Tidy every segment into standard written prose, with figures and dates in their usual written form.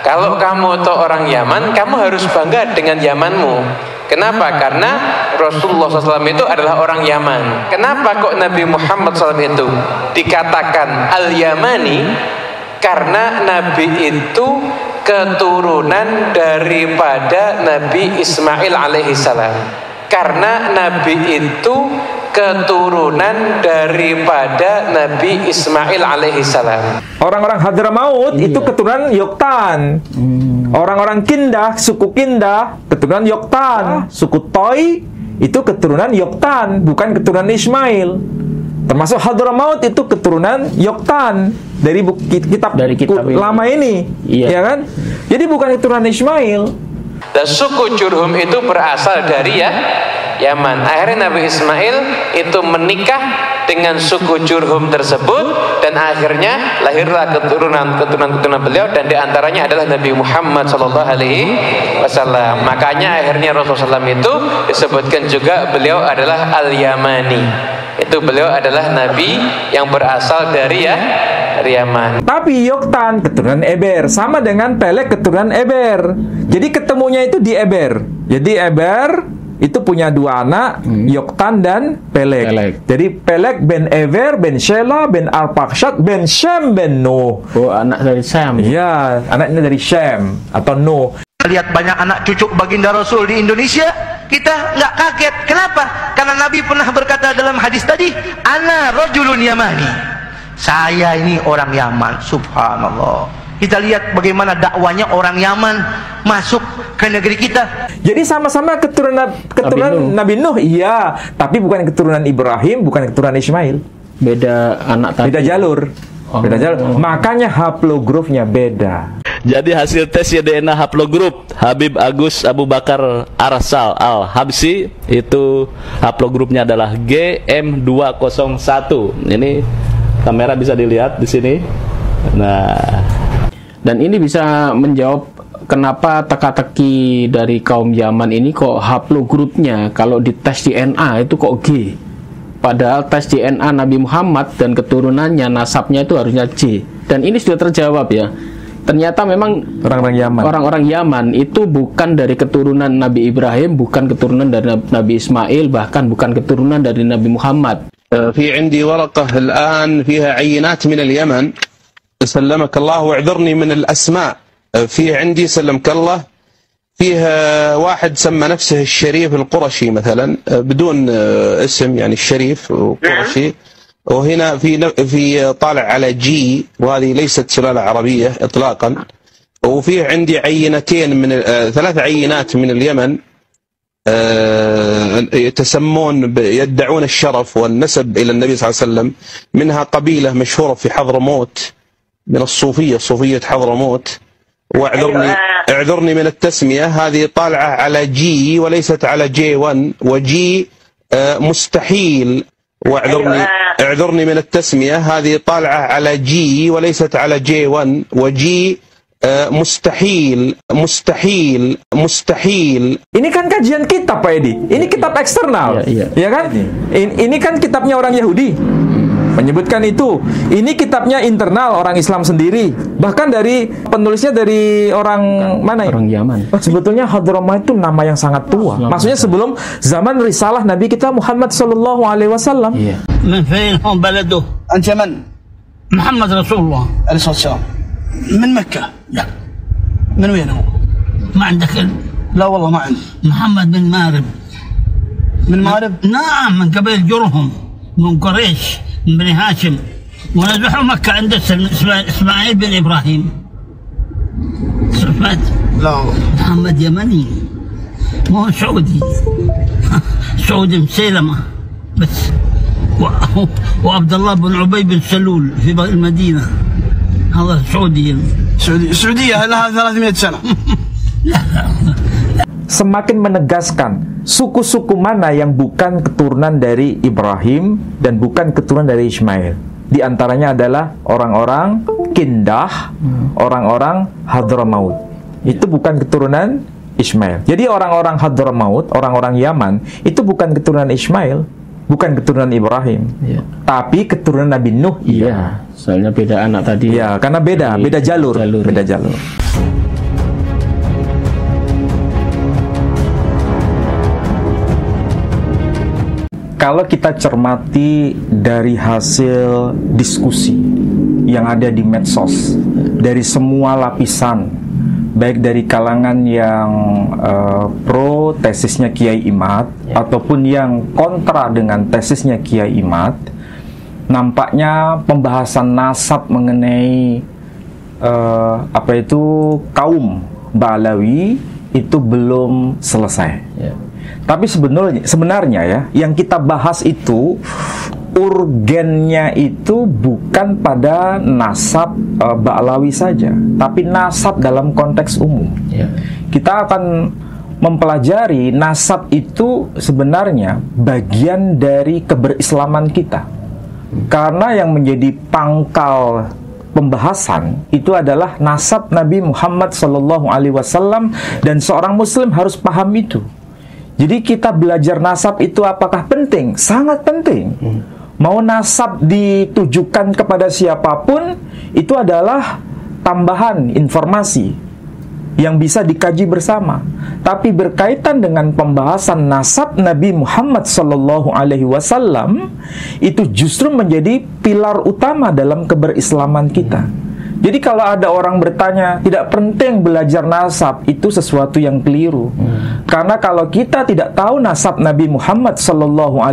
Kalau kamu tuh orang Yaman, kamu harus bangga dengan Yamanmu. Kenapa? Karena Rasulullah SAW itu adalah orang Yaman. Kenapa kok Nabi Muhammad SAW itu dikatakan Al-Yamani? Karena Nabi itu keturunan daripada Nabi Ismail alaihissalam. Karena Nabi itu keturunan daripada Nabi Ismail alaihissalam. Orang-orang Hadramaut itu keturunan Yoktan. Orang-orang Kindah, suku Kindah, keturunan Yoktan. Suku Toi itu keturunan Yoktan, bukan keturunan Ismail. Termasuk Hadramaut itu keturunan Yoktan dari kitab lama ini, ya kan? Jadi bukan keturunan Ismail. Dan suku Jurhum itu berasal dari Yaman. Akhirnya Nabi Ismail itu menikah dengan suku Jurhum tersebut, dan akhirnya lahirlah keturunan beliau, dan diantaranya adalah Nabi Muhammad SAW. Makanya akhirnya Rasulullah SAW itu disebutkan juga beliau adalah Al-Yamani. Itu beliau adalah Nabi yang berasal dari Yaman. Tapi Yoktan keturunan Eber, sama dengan Pelek keturunan Eber. Jadi ketemunya itu di Eber. Jadi Eber itu punya dua anak, Yoktan dan Pelek. Jadi Pelek ben Eber, ben Shela, ben Arpakshad, ben Shem, ben Nuh. Oh, anak dari Shem. Iya, anaknya dari Shem atau Nuh. Lihat banyak anak cucu baginda Rasul di Indonesia, kita nggak kaget. Kenapa? Karena Nabi pernah berkata dalam hadis tadi, Ana rajulun Yamani. Saya ini orang Yaman. Subhanallah. Kita lihat bagaimana dakwanya orang Yaman masuk ke negeri kita. Jadi sama-sama keturunan Nabi Nuh, iya, tapi bukan keturunan Ibrahim, bukan keturunan Ismail. Beda anak tadi. Beda jalur. Beda jalur. Makanya haplogrupnya beda. Jadi hasil tes DNA haplogrup Habib Agus Abu Bakar Arsal Al-Habsi itu haplogrupnya adalah GM201. Ini kamera bisa dilihat di sini. Nah, dan ini bisa menjawab kenapa teka-teki dari kaum Yaman ini kok haplogrupnya kalau di tes DNA itu kok G. Padahal tes DNA Nabi Muhammad dan keturunannya, nasabnya itu harusnya J. Dan ini sudah terjawab ya. Ternyata memang orang-orang Yaman itu bukan dari keturunan Nabi Ibrahim, bukan keturunan dari Nabi Ismail, bahkan bukan keturunan dari Nabi Muhammad. في عندي ورقة الآن فيها عينات من اليمن سلمك الله واعذرني من الأسماء. في عندي سلمك الله فيها واحد سمى نفسه الشريف القرشي مثلا بدون اسم، يعني الشريف القرشي. وهنا في طالع على جي، وهذه ليست سلالة عربية إطلاقا. وفيه عندي عينتين من 3 عينات من اليمن يتسمون يدعون الشرف والنسب إلى النبي صلى الله عليه وسلم. منها قبيلة مشهورة في حضرموت من صوفية حضرموت. واعذرني من التسمية، هذه طالعة على جي وليست على J1، وجي مستحيل. اعذرني من التسمية، هذه طالعة على جي وليست على J1، وجي مستحيل. Ini kan kajian kitab Pak Edi. Ini kitab eksternal, ya kan? Ini kan kitabnya orang Yahudi. Menyebutkan itu. Ini kitabnya internal orang Islam sendiri. Bahkan dari penulisnya dari orang mana ya? Orang Yaman. Sebetulnya Hadramaut itu nama yang sangat tua. Maksudnya sebelum zaman risalah Nabi kita Muhammad sallallahu alaihi wasallam. من فين هم بلده؟ أنت من؟ محمد رسول الله عليه الصلاة والسلام. من مكة. لا. من وين هو؟ ما عندك لا والله ما عندي. محمد بن مارب. من مارب؟ نعم، من قبيل جرهم، من قريش، من بني هاشم، ونزحوا مكة عند إسماعيل بن إبراهيم. سمعت؟ لا محمد يمني، مو سعودي. سعودي مسيلمة بس. وعبد الله بن عبي بن سلول في المدينة، هذا سعودي. سعودية لها 300 سنة. Semakin menegaskan suku-suku mana yang bukan keturunan dari Ibrahim dan bukan keturunan dari Ismail. Di antaranya adalah orang-orang Kindah, orang-orang Hadramaut. Itu bukan keturunan Ismail. Jadi orang-orang Hadramaut, orang-orang Yaman, itu bukan keturunan Ismail, bukan keturunan Ibrahim, tapi keturunan Nabi Nuh. Iya, soalnya beda anak tadi. Iya, karena beda jalur. kalau kita cermati dari hasil diskusi yang ada di medsos dari semua lapisan, baik dari kalangan yang pro tesisnya Kiai Imad ataupun yang kontra dengan tesisnya Kiai Imad, nampaknya pembahasan nasab mengenai kaum Ba'alawi itu belum selesai. Tapi sebenarnya ya, yang kita bahas itu urgennya itu bukan pada nasab Ba'alawi saja, tapi nasab dalam konteks umum. Kita akan mempelajari nasab itu sebenarnya bagian dari keberislaman kita. Karena yang menjadi pangkal pembahasan itu adalah nasab Nabi Muhammad SAW, dan seorang muslim harus paham itu. Jadi kita belajar nasab itu apakah penting? Sangat penting. Mau nasab ditujukan kepada siapapun, itu adalah tambahan informasi yang bisa dikaji bersama. Tapi berkaitan dengan pembahasan nasab Nabi Muhammad SAW, itu justru menjadi pilar utama dalam keberislaman kita. Jadi kalau ada orang bertanya tidak penting belajar nasab, itu sesuatu yang keliru. Karena kalau kita tidak tahu nasab Nabi Muhammad SAW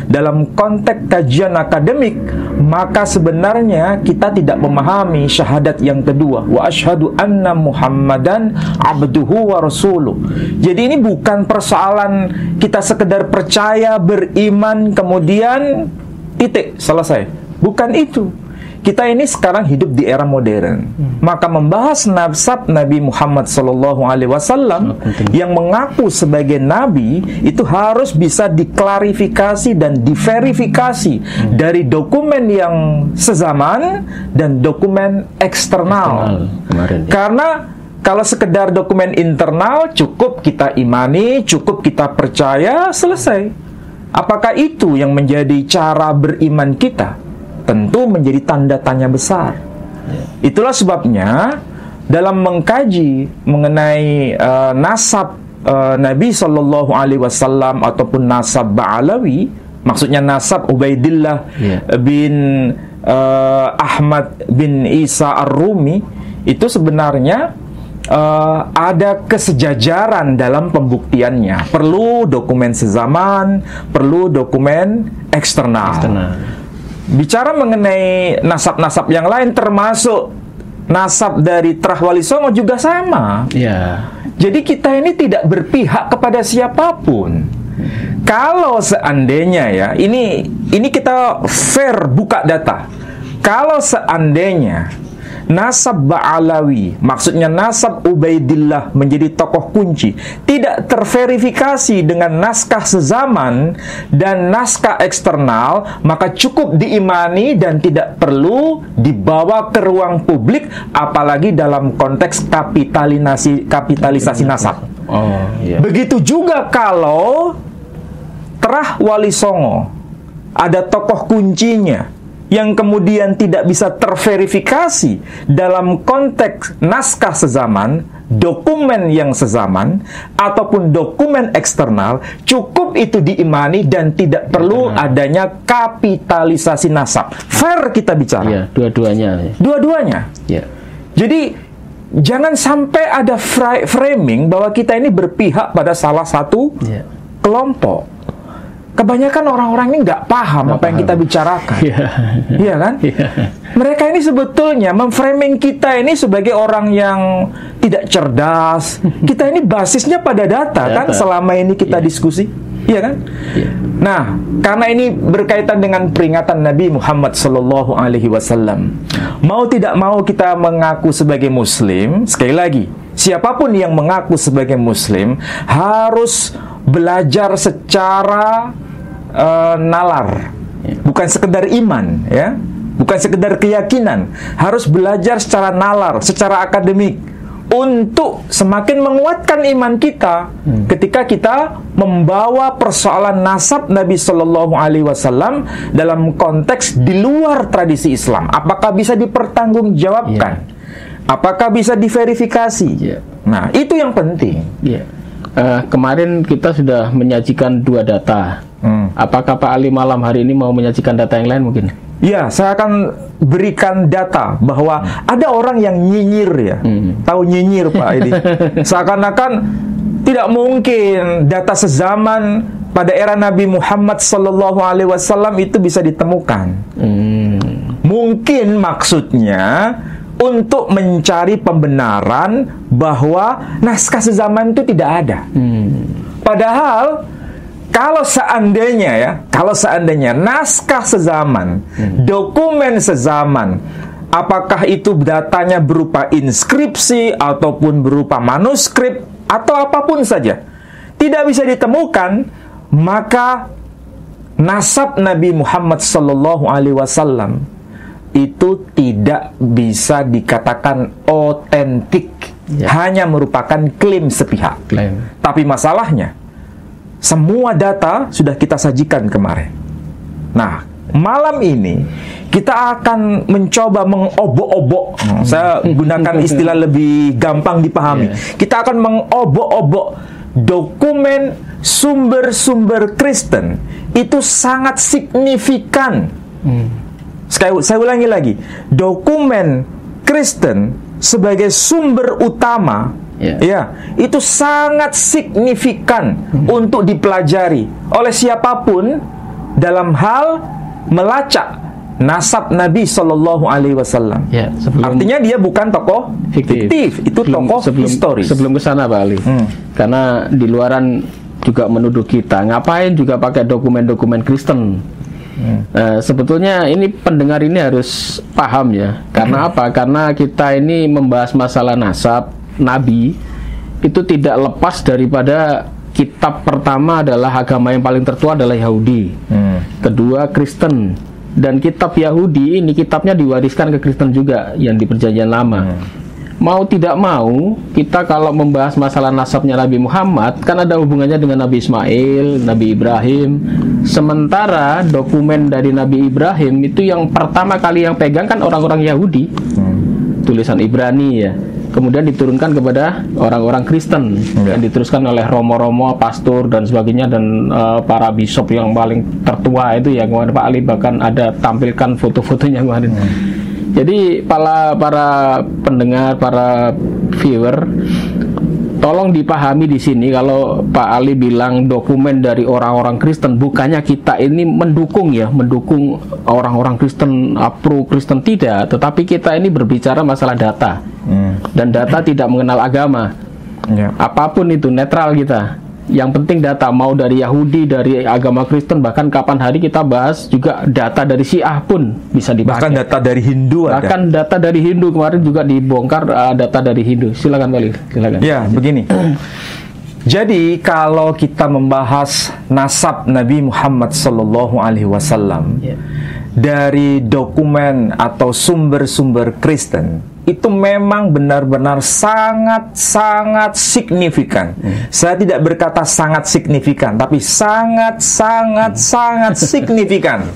dalam konteks kajian akademik, maka sebenarnya kita tidak memahami syahadat yang kedua, wa asyhadu anna Muhammadan abduhu wa rasuluh. Jadi ini bukan persoalan kita sekedar percaya, beriman, kemudian titik, selesai. Bukan itu. Kita ini sekarang hidup di era modern. Maka membahas nasab Nabi Muhammad SAW yang mengaku sebagai Nabi, itu harus bisa diklarifikasi dan diverifikasi dari dokumen yang sezaman dan dokumen eksternal. Karena kalau sekedar dokumen internal, cukup kita imani, cukup kita percaya, selesai. Apakah itu yang menjadi cara beriman kita? Tentu menjadi tanda tanya besar. Itulah sebabnya dalam mengkaji mengenai nasab Nabi SAW ataupun nasab Ba'alawi, maksudnya nasab Ubaidillah bin Ahmad bin Isa Ar-Rumi, itu sebenarnya ada kesejajaran dalam pembuktiannya. Perlu dokumen sezaman, perlu dokumen eksternal. Bicara mengenai nasab-nasab yang lain, termasuk nasab dari Trah Wali Songo juga sama. Jadi kita ini tidak berpihak kepada siapapun. Kalau seandainya ya, ini kita fair buka data. Kalau seandainya nasab Ba'alawi, maksudnya nasab Ubaidillah menjadi tokoh kunci, tidak terverifikasi dengan naskah sezaman dan naskah eksternal, maka cukup diimani dan tidak perlu dibawa ke ruang publik, apalagi dalam konteks kapitalisasi nasab. Begitu juga kalau Trah Wali Songo ada tokoh kuncinya yang kemudian tidak bisa terverifikasi dalam konteks naskah sezaman, dokumen yang sezaman, ataupun dokumen eksternal, cukup itu diimani dan tidak perlu adanya kapitalisasi nasab. Fair kita bicara. Dua-duanya. Dua-duanya. Jadi jangan sampai ada framing bahwa kita ini berpihak pada salah satu kelompok. Kebanyakan orang-orang ini nggak paham apa yang kita bicarakan. Iya kan? Mereka ini sebetulnya memframing kita ini sebagai orang yang tidak cerdas. Kita ini basisnya pada data kan selama ini kita diskusi. Iya kan? Nah, karena ini berkaitan dengan peringatan Nabi Muhammad SAW. Mau tidak mau kita mengaku sebagai Muslim, sekali lagi, siapapun yang mengaku sebagai Muslim harus belajar secara nalar, bukan sekedar iman, ya, bukan sekedar keyakinan, harus belajar secara nalar, secara akademik, untuk semakin menguatkan iman kita ketika kita membawa persoalan nasab Nabi SAW dalam konteks di luar tradisi Islam. Apakah bisa dipertanggungjawabkan? Apakah bisa diverifikasi? Nah, itu yang penting. Kemarin kita sudah menyajikan dua data Apakah Pak Ali malam hari ini mau menyajikan data yang lain mungkin? Ya, saya akan berikan data bahwa ada orang yang nyinyir ya. Tahu nyinyir Pak ini? Seakan-akan tidak mungkin data sezaman pada era Nabi Muhammad SAW itu bisa ditemukan. Mungkin maksudnya untuk mencari pembenaran bahwa naskah sezaman itu tidak ada. Padahal kalau seandainya naskah sezaman, dokumen sezaman, apakah itu datanya berupa inskripsi ataupun berupa manuskrip atau apapun saja, tidak bisa ditemukan, maka nasab Nabi Muhammad SAW itu tidak bisa dikatakan otentik, hanya merupakan klaim sepihak. Tapi masalahnya, semua data sudah kita sajikan kemarin. Nah, malam ini kita akan mencoba mengobok-obok. Saya gunakan istilah lebih gampang dipahami. Kita akan mengobok-obok dokumen sumber-sumber Kristen itu sangat signifikan. Saya ulangi lagi, dokumen Kristen sebagai sumber utama itu sangat signifikan untuk dipelajari oleh siapapun dalam hal melacak nasab Nabi SAW. Artinya dia bukan tokoh fiktif, itu tokoh historis. Sebelum ke sana Pak Ali, karena di luaran juga menuduh kita ngapain juga pakai dokumen-dokumen Kristen. Sebetulnya ini pendengar ini harus paham ya. Karena apa? Karena kita ini membahas masalah nasab Nabi itu tidak lepas daripada kitab pertama adalah agama yang paling tertua adalah Yahudi, kedua Kristen, dan kitab Yahudi ini kitabnya diwariskan ke Kristen juga yang di Perjanjian Lama. Mau tidak mau, kita kalau membahas masalah nasabnya Nabi Muhammad, kan ada hubungannya dengan Nabi Ismail, Nabi Ibrahim. Sementara dokumen dari Nabi Ibrahim itu yang pertama kali yang pegang kan orang-orang Yahudi, tulisan Ibrani ya. Kemudian diturunkan kepada orang-orang Kristen, yang diteruskan oleh romo-romo, pastor dan sebagainya, dan para bishop yang paling tertua itu ya kemarin Pak Ali bahkan ada tampilkan foto-fotonya kemarin. Jadi para pendengar, para viewer, tolong dipahami di sini kalau Pak Ali bilang dokumen dari orang-orang Kristen, bukannya kita ini mendukung orang-orang Kristen, pro Kristen, tidak, tetapi kita ini berbicara masalah data. Dan data tidak mengenal agama. Apapun itu netral kita. Yang penting data, mau dari Yahudi, dari agama Kristen, bahkan kapan hari kita bahas juga data dari Syiah pun bisa dipakai. Bahkan data dari Hindu ada. Bahkan data dari Hindu kemarin juga dibongkar, data dari Hindu. Silakan Balik, silakan. Ya, begini. Jadi kalau kita membahas nasab Nabi Muhammad SAW dari dokumen atau sumber-sumber Kristen, itu memang benar-benar sangat-sangat signifikan. Saya tidak berkata sangat signifikan, tapi sangat-sangat signifikan.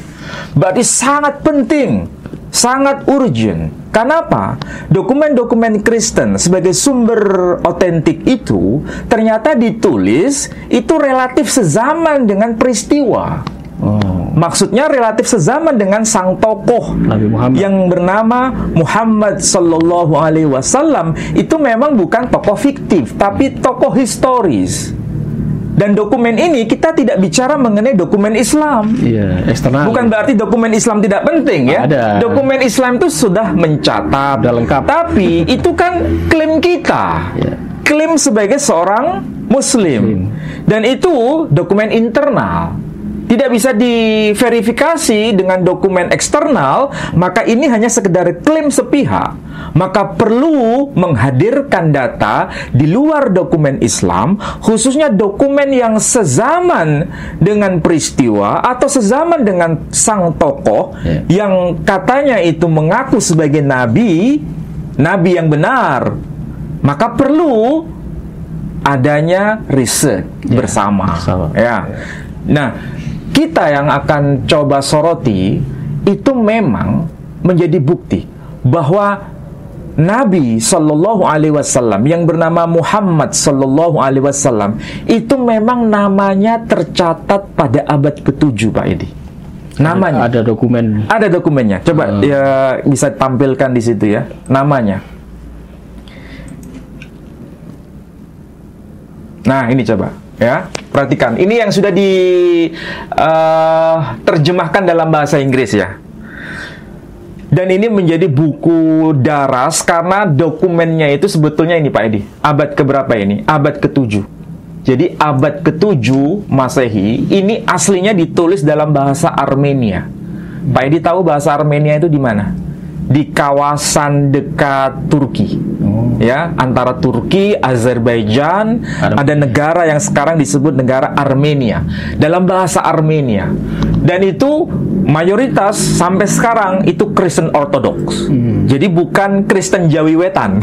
Berarti sangat penting, sangat urgent. Kenapa? Dokumen-dokumen Kristen sebagai sumber otentik itu ternyata ditulis itu relatif sezaman dengan peristiwa. Maksudnya relatif sezaman dengan sang tokoh Nabi Muhammad yang bernama Muhammad Sallallahu Alaihi Wasallam. Itu memang bukan tokoh fiktif, tapi tokoh historis. Dan dokumen ini kita tidak bicara mengenai dokumen Islam. Eksternal. Bukan berarti dokumen Islam tidak penting ya. Ada. Dokumen Islam itu sudah mencatat, sudah lengkap. Tapi itu kan klaim kita. Klaim sebagai seorang Muslim. Dan itu dokumen internal. Tidak bisa diverifikasi dengan dokumen eksternal, maka ini hanya sekedar klaim sepihak. Maka perlu menghadirkan data di luar dokumen Islam, khususnya dokumen yang sezaman dengan peristiwa atau sezaman dengan sang tokoh yang katanya itu mengaku sebagai nabi yang benar. Maka perlu adanya riset bersama. Nah, kita yang akan coba soroti itu memang menjadi bukti bahwa Nabi Sallallahu Alaihi Wasallam yang bernama Muhammad Sallallahu Alaihi Wasallam itu memang namanya tercatat pada abad ke-7, Pak Edi. Namanya ada dokumen. Ada dokumennya. Coba ya bisa tampilkan di situ ya, namanya. Nah, ini coba ya. Perhatikan. Ini yang sudah diterjemahkan dalam bahasa Inggris ya. Dan ini menjadi buku daras karena dokumennya itu sebetulnya ini Pak Edi. Abad keberapa ini? Abad ke-7. Jadi abad ke-7 Masehi ini aslinya ditulis dalam bahasa Armenia. Pak Edi tahu bahasa Armenia itu di mana? Di kawasan dekat Turki. Ya, antara Turki, Azerbaijan, ada negara yang sekarang disebut negara Armenia. Dalam bahasa Armenia. Dan itu mayoritas sampai sekarang itu Kristen Ortodoks. Jadi bukan Kristen Jawi Wetan.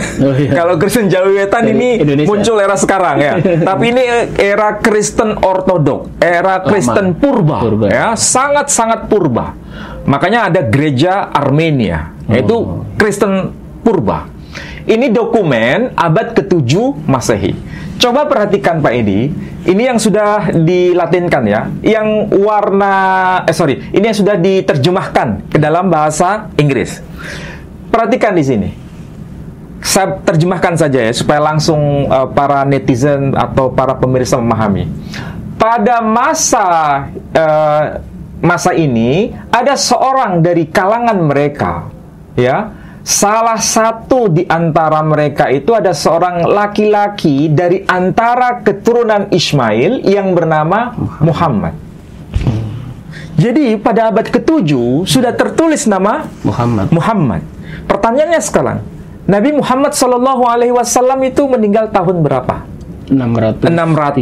Kalau Kristen Jawi Wetan ini Indonesia. Muncul era sekarang ya. Tapi ini era Kristen Ortodoks, era Kristen purba. Ya, sangat-sangat purba. Makanya ada gereja Armenia, yaitu Kristen purba. Ini dokumen abad ke-7 Masehi. Coba perhatikan Pak Edi, ini yang sudah dilatinkan ya, yang ini yang sudah diterjemahkan ke dalam bahasa Inggris. Perhatikan di sini. Saya terjemahkan saja ya, supaya langsung para netizen atau para pemirsa memahami. Pada masa ini ada seorang dari kalangan mereka, ya. Salah satu di antara mereka itu ada seorang laki-laki dari antara keturunan Ismail yang bernama Muhammad. Jadi pada abad ke-7 sudah tertulis nama Muhammad. Pertanyaannya sekarang, Nabi Muhammad SAW itu meninggal tahun berapa? 632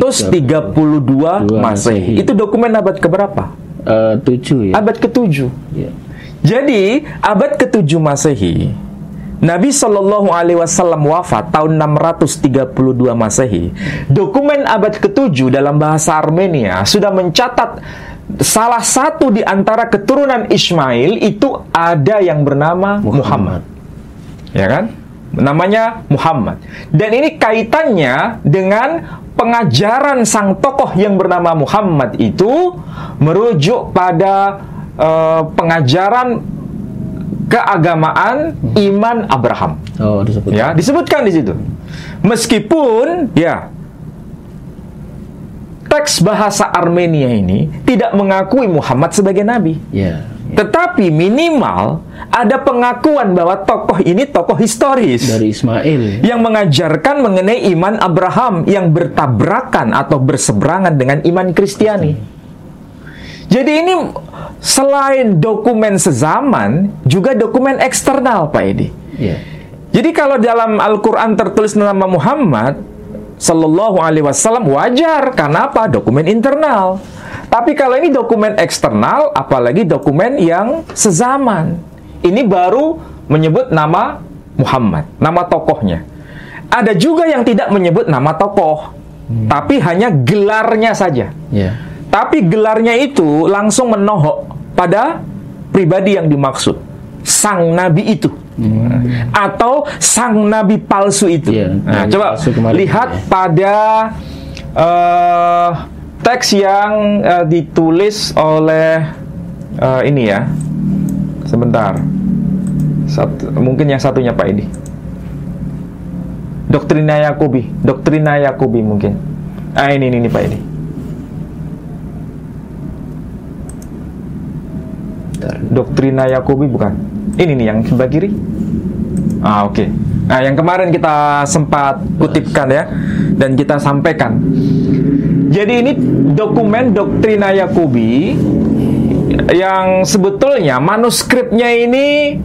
Masehi. Itu dokumen abad keberapa? 7 ya. Abad ke-7. Ya. Jadi, abad ke-7 Masehi, Nabi Shallallahu Alaihi Wasallam wafat tahun 632 Masehi. Dokumen abad ke-7 dalam bahasa Armenia sudah mencatat salah satu di antara keturunan Ismail itu ada yang bernama Muhammad. Ya kan? Namanya Muhammad. Dan ini kaitannya dengan pengajaran sang tokoh yang bernama Muhammad itu merujuk pada pengajaran keagamaan iman Abraham. Ya, disebutkan di situ. Meskipun ya teks bahasa Armenia ini tidak mengakui Muhammad sebagai nabi. Tetapi minimal ada pengakuan bahwa tokoh ini tokoh historis dari Ismail yang mengajarkan mengenai iman Abraham yang bertabrakan atau berseberangan dengan iman Kristiani. Jadi ini selain dokumen sezaman, juga dokumen eksternal, Pak Edi. Jadi kalau dalam Al-Quran tertulis nama Muhammad Sallallahu Alaihi Wasallam, wajar. Karena apa? Dokumen internal. Tapi kalau ini dokumen eksternal, apalagi dokumen yang sezaman, ini baru menyebut nama Muhammad, nama tokohnya. Ada juga yang tidak menyebut nama tokoh, tapi hanya gelarnya saja. Tapi gelarnya itu langsung menohok pada pribadi yang dimaksud, sang nabi itu, atau sang nabi palsu itu. Nah, coba lihat pada teks yang ditulis oleh ini ya. Sebentar. Mungkin yang satunya Pak Edi. Doktrina Yakobi mungkin. Ini Pak Edi. Doktrina Yakobi bukan. Ini nih yang sebelah kiri. Oke. Nah, yang kemarin kita sempat kutipkan ya, dan kita sampaikan. Jadi ini dokumen Doktrina Yakobi yang sebetulnya manuskripnya ini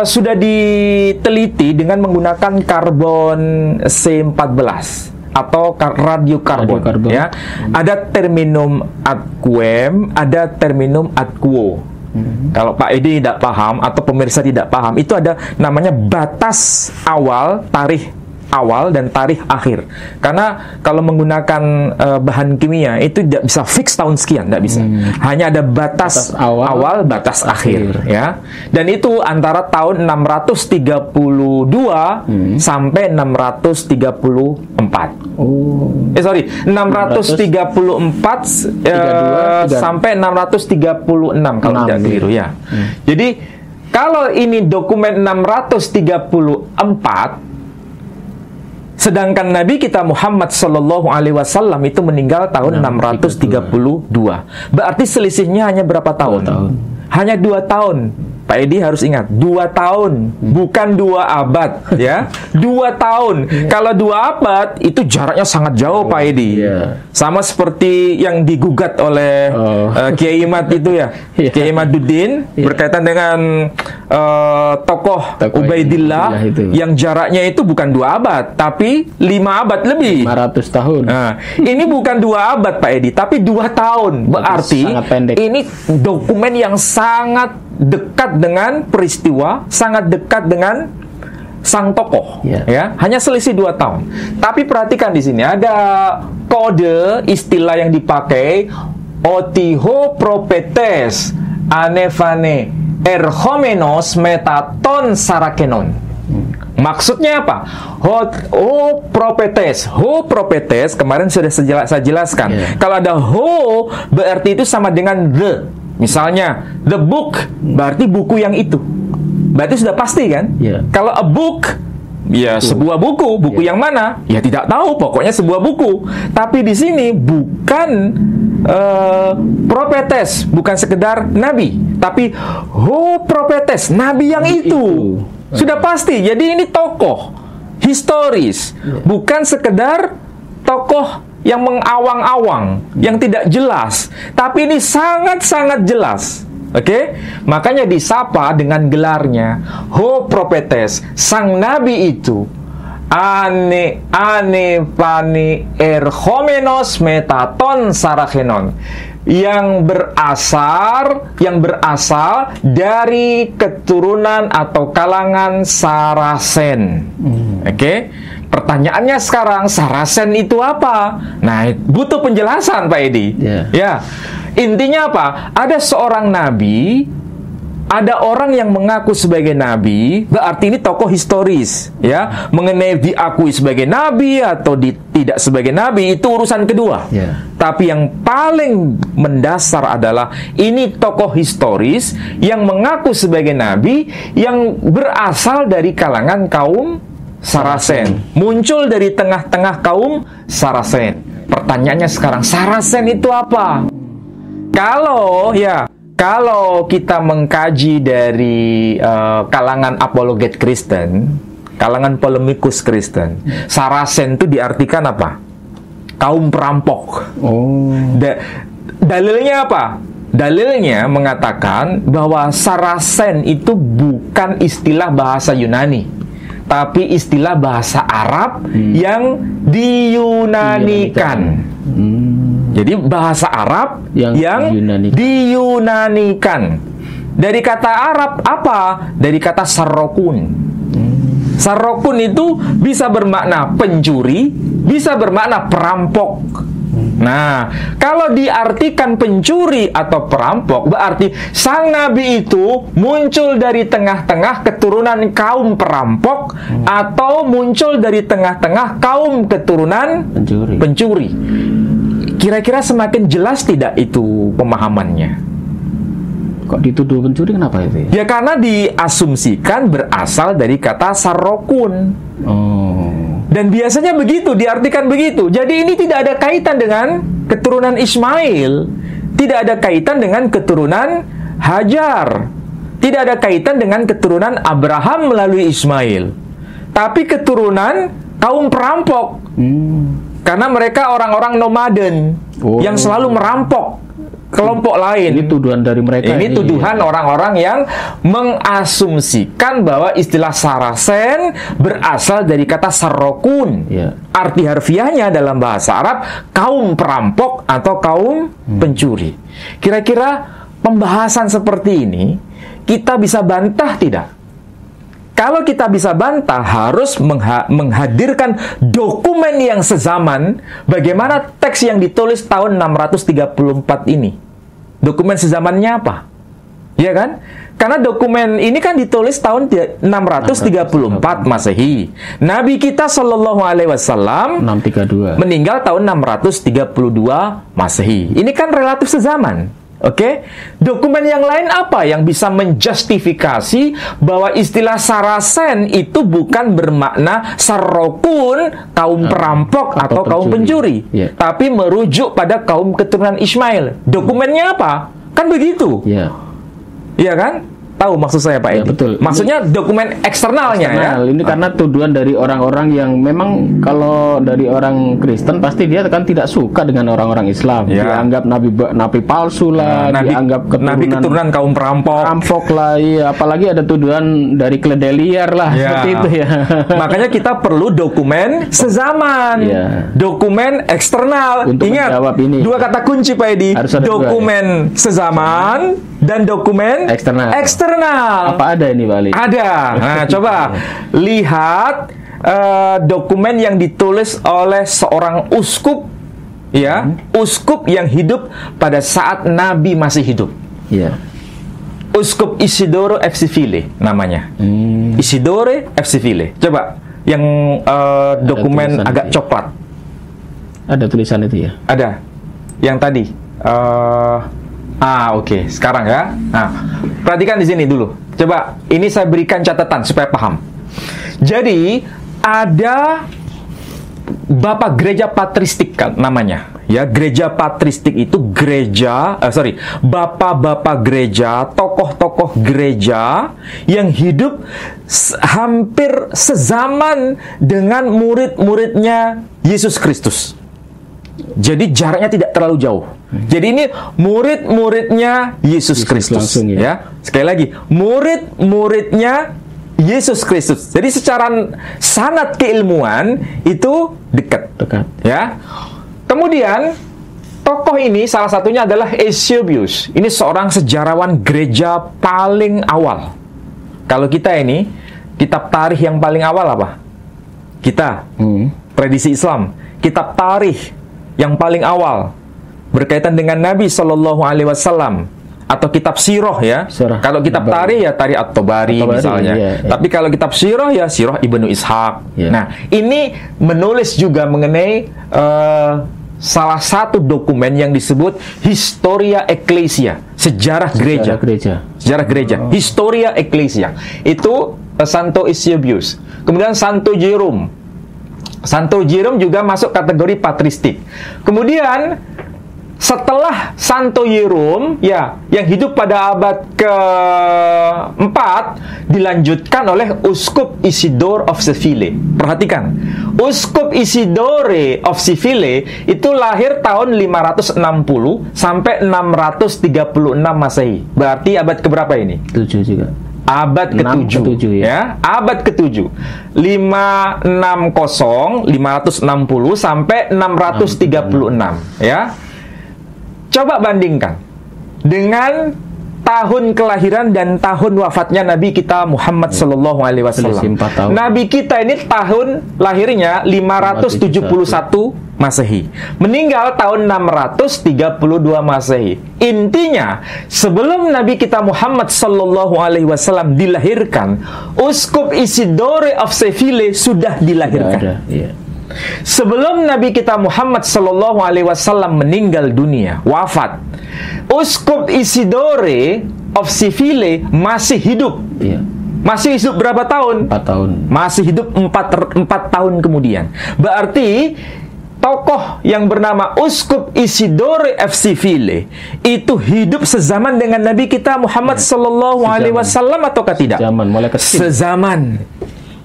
sudah diteliti dengan menggunakan karbon C14 atau radiokarbon. Ya. Ada terminum aquem, ada terminum aquo. Kalau Pak Edi tidak paham atau pemirsa tidak paham, itu ada namanya batas awal tarikh awal dan tarikh akhir. Karena kalau menggunakan bahan kimia itu tidak bisa fix tahun sekian, tidak bisa. Hanya ada batas awal, batas akhir, ya. Dan itu antara tahun 632 sampai 634. 634 sampai 636 kalau tidak keliru, ya. Jadi kalau ini dokumen 634, sedangkan Nabi kita Muhammad Sallallahu Alaihi Wasallam itu meninggal tahun 632. Berarti selisihnya hanya berapa tahun? 2 tahun. Hanya 2 tahun. Pak Edi harus ingat, 2 tahun, bukan 2 abad, ya. 2 tahun. Kalau 2 abad itu jaraknya sangat jauh, Pak Edi. Sama seperti yang digugat oleh Kiai Imad itu, ya. Kiai Imaduddin berkaitan dengan tokoh Ubaidillah yang jaraknya itu bukan 2 abad, tapi 5 abad lebih. 500 tahun. Nah, ini bukan 2 abad, Pak Edi, tapi 2 tahun. Berarti ini dokumen yang sangat dekat dengan peristiwa, sangat dekat dengan sang tokoh, ya. Hanya selisih 2 tahun. Tapi perhatikan di sini ada kode istilah yang dipakai, otiho propetes anefane erhomenos metaton sarakenon. Maksudnya apa? Ho propetes kemarin sudah saya jelaskan. Kalau ada ho berarti itu sama dengan the. Misalnya the book berarti buku yang itu. Berarti sudah pasti kan? Kalau a book, ya sebuah buku yang mana? Ya tidak tahu, pokoknya sebuah buku. Tapi di sini bukan propetes, bukan sekedar nabi, tapi ho propetes, nabi yang itu. Sudah pasti. Jadi ini tokoh historis, bukan sekedar tokoh yang mengawang-awang, yang tidak jelas, tapi ini sangat-sangat jelas. Oke? Makanya disapa dengan gelarnya ho propetes, sang nabi itu. Ane pani erhomenos metaton sarakenon, yang berasal dari keturunan atau kalangan Sarasen. Oke? Pertanyaannya sekarang, Sarasen itu apa? Nah, butuh penjelasan, Pak Edi. Ya, intinya apa? Ada seorang nabi, ada orang yang mengaku sebagai nabi, berarti ini tokoh historis, ya. Mengenai diakui sebagai nabi atau tidak sebagai nabi itu urusan kedua. Tapi yang paling mendasar adalah ini tokoh historis yang mengaku sebagai nabi yang berasal dari kalangan kaum Sarasen, muncul dari tengah-tengah kaum Sarasen. Pertanyaannya sekarang, Sarasen itu apa? Kalau kita mengkaji dari kalangan apologet Kristen, kalangan polemikus Kristen, Sarasen itu diartikan apa? Kaum perampok. Dalilnya apa? Dalilnya mengatakan bahwa Sarasen itu bukan istilah bahasa Yunani, tapi istilah bahasa Arab yang diyunanikan. Jadi bahasa Arab yang diyunanikan. Dari kata Arab apa? Dari kata sarrokun. Sarrokun itu bisa bermakna pencuri, bisa bermakna perampok. Nah, kalau diartikan pencuri atau perampok, berarti sang nabi itu muncul dari tengah-tengah keturunan kaum perampok atau muncul dari tengah-tengah kaum keturunan pencuri. Kira-kira semakin jelas tidak itu pemahamannya? Kok dituduh pencuri, kenapa itu? Ya karena diasumsikan berasal dari kata sarrokun. Dan biasanya begitu, diartikan begitu. Jadi ini tidak ada kaitan dengan keturunan Ismail, tidak ada kaitan dengan keturunan Hajar, tidak ada kaitan dengan keturunan Abraham melalui Ismail, tapi keturunan kaum perampok. Karena mereka orang-orang nomaden yang selalu merampok kelompok lain. Ini tuduhan dari mereka. Ini tuduhan orang-orang yang mengasumsikan bahwa istilah Sarasen berasal dari kata sarrokun. Arti harfiahnya dalam bahasa Arab kaum perampok atau kaum pencuri. Kira-kira pembahasan seperti ini kita bisa bantah tidak? kalau kita bisa bantah, harus menghadirkan dokumen yang sezaman. Bagaimana teks yang ditulis tahun 634 ini? Dokumen sezamannya apa? Ya kan? Karena dokumen ini kan ditulis tahun 634 Masehi. Nabi kita Shallallahu Alaihi Wasallam 632 meninggal tahun 632 Masehi. Ini kan relatif sezaman. Oke, dokumen yang lain apa yang bisa menjustifikasi bahwa istilah Sarasen itu bukan bermakna Sarokun, kaum perampok atau kaum pencuri, tapi merujuk pada kaum keturunan Ismail. Dokumennya apa? Kan begitu. Iya kan? Tahu maksud saya Pak Edi? Betul. Maksudnya dokumen eksternalnya ya. Ini karena tuduhan dari orang-orang yang memang kalau dari orang Kristen pasti dia kan tidak suka dengan orang-orang Islam. Dianggap nabi palsu lah, dianggap keturunan kaum perampok lah, iya. Apalagi ada tuduhan dari keledai liar lah, seperti itu ya. Makanya kita perlu dokumen sezaman, dokumen eksternal. Untuk ingat ini. Dua kata kunci Pak Edi, dokumen sezaman dan dokumen eksternal. Apa ada ini Pak Ali? Ada. Nah, coba lihat dokumen yang ditulis oleh seorang uskup, ya, uskup yang hidup pada saat Nabi masih hidup. Uskup Isidoro Epsifile namanya. Isidore Epsifile. Coba yang dokumen agak coklat. Ada tulisan itu ya? Ada. Yang tadi. Oke. Sekarang ya. Nah, perhatikan di sini dulu. Coba, ini saya berikan catatan supaya paham. Jadi, ada Bapak Gereja Patristik kan namanya. Ya, Gereja Patristik itu bapak-bapak gereja, tokoh-tokoh gereja yang hidup hampir sezaman dengan murid-muridnya Yesus Kristus. Jadi jaraknya tidak terlalu jauh. Jadi ini murid-muridnya Yesus Kristus. Ya. Sekali lagi, murid-muridnya Yesus Kristus. Jadi secara sanad keilmuan itu dekat. Ya. Kemudian tokoh ini salah satunya adalah Eusebius. Ini seorang sejarawan gereja paling awal. Kalau kita ini, kitab tarikh yang paling awal apa? Kita, tradisi Islam. Kitab tarikh yang paling awal berkaitan dengan Nabi Shallallahu Alaihi Wasallam atau kitab sirah ya. Kalau kitab tarikh ya tarikh At-Tabari misalnya. Tapi kalau kitab sirah ya sirah Ibnu Ishaq. Nah, ini menulis juga mengenai salah satu dokumen yang disebut Historia Ecclesia, sejarah gereja. Sejarah gereja. Historia Ecclesia. Itu Santo Eusebius. Kemudian Santo Jerome. Santo Jerome juga masuk kategori patristik. Kemudian setelah Santo Jerome ya yang hidup pada abad ke-4 dilanjutkan oleh Uskup Isidore of Seville. Perhatikan, Uskup Isidore of Seville itu lahir tahun 560 sampai 636 Masehi. Berarti abad keberapa ini? 7 juga. Abad ke-7 ya. Abad ke-7. 560 sampai 636 ya. Coba bandingkan dengan tahun kelahiran dan tahun wafatnya Nabi kita Muhammad Sallallahu Alaihi Wasallam. Nabi kita ini tahun lahirnya 571 Masehi, meninggal tahun 632 Masehi. Intinya, sebelum Nabi kita Muhammad Sallallahu Alaihi Wasallam dilahirkan, Uskup Isidore of Seville sudah dilahirkan. Sebelum Nabi kita Muhammad Sallallahu Alaihi Wasallam meninggal dunia, wafat, Uskup Isidore of Seville masih hidup. Masih hidup berapa tahun? 4 tahun. Masih hidup 4 tahun kemudian. Berarti tokoh yang bernama Uskup Isidore of Seville itu hidup sezaman dengan Nabi kita Muhammad Sallallahu Alaihi Wasallam ataukah tidak? Sezaman.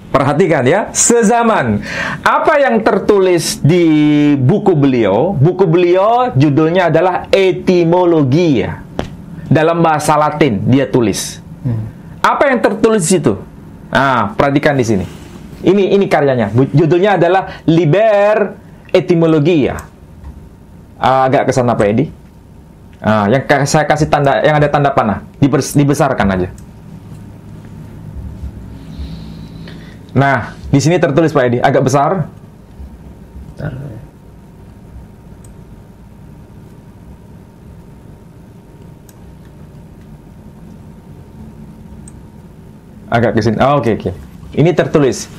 Perhatikan ya, sezaman. Apa yang tertulis di buku beliau? Buku beliau judulnya adalah Etimologia. Dalam bahasa Latin dia tulis. Apa yang tertulis di situ? Nah, perhatikan di sini. Ini karyanya. Judulnya adalah Liber Etimologia. Agak kesana Pak Edi. Yang saya kasih tanda, yang ada tanda panah, dibesarkan aja. Nah, di sini tertulis Pak Edi, agak besar. Agak ke sini. Oh, oke. Ini tertulis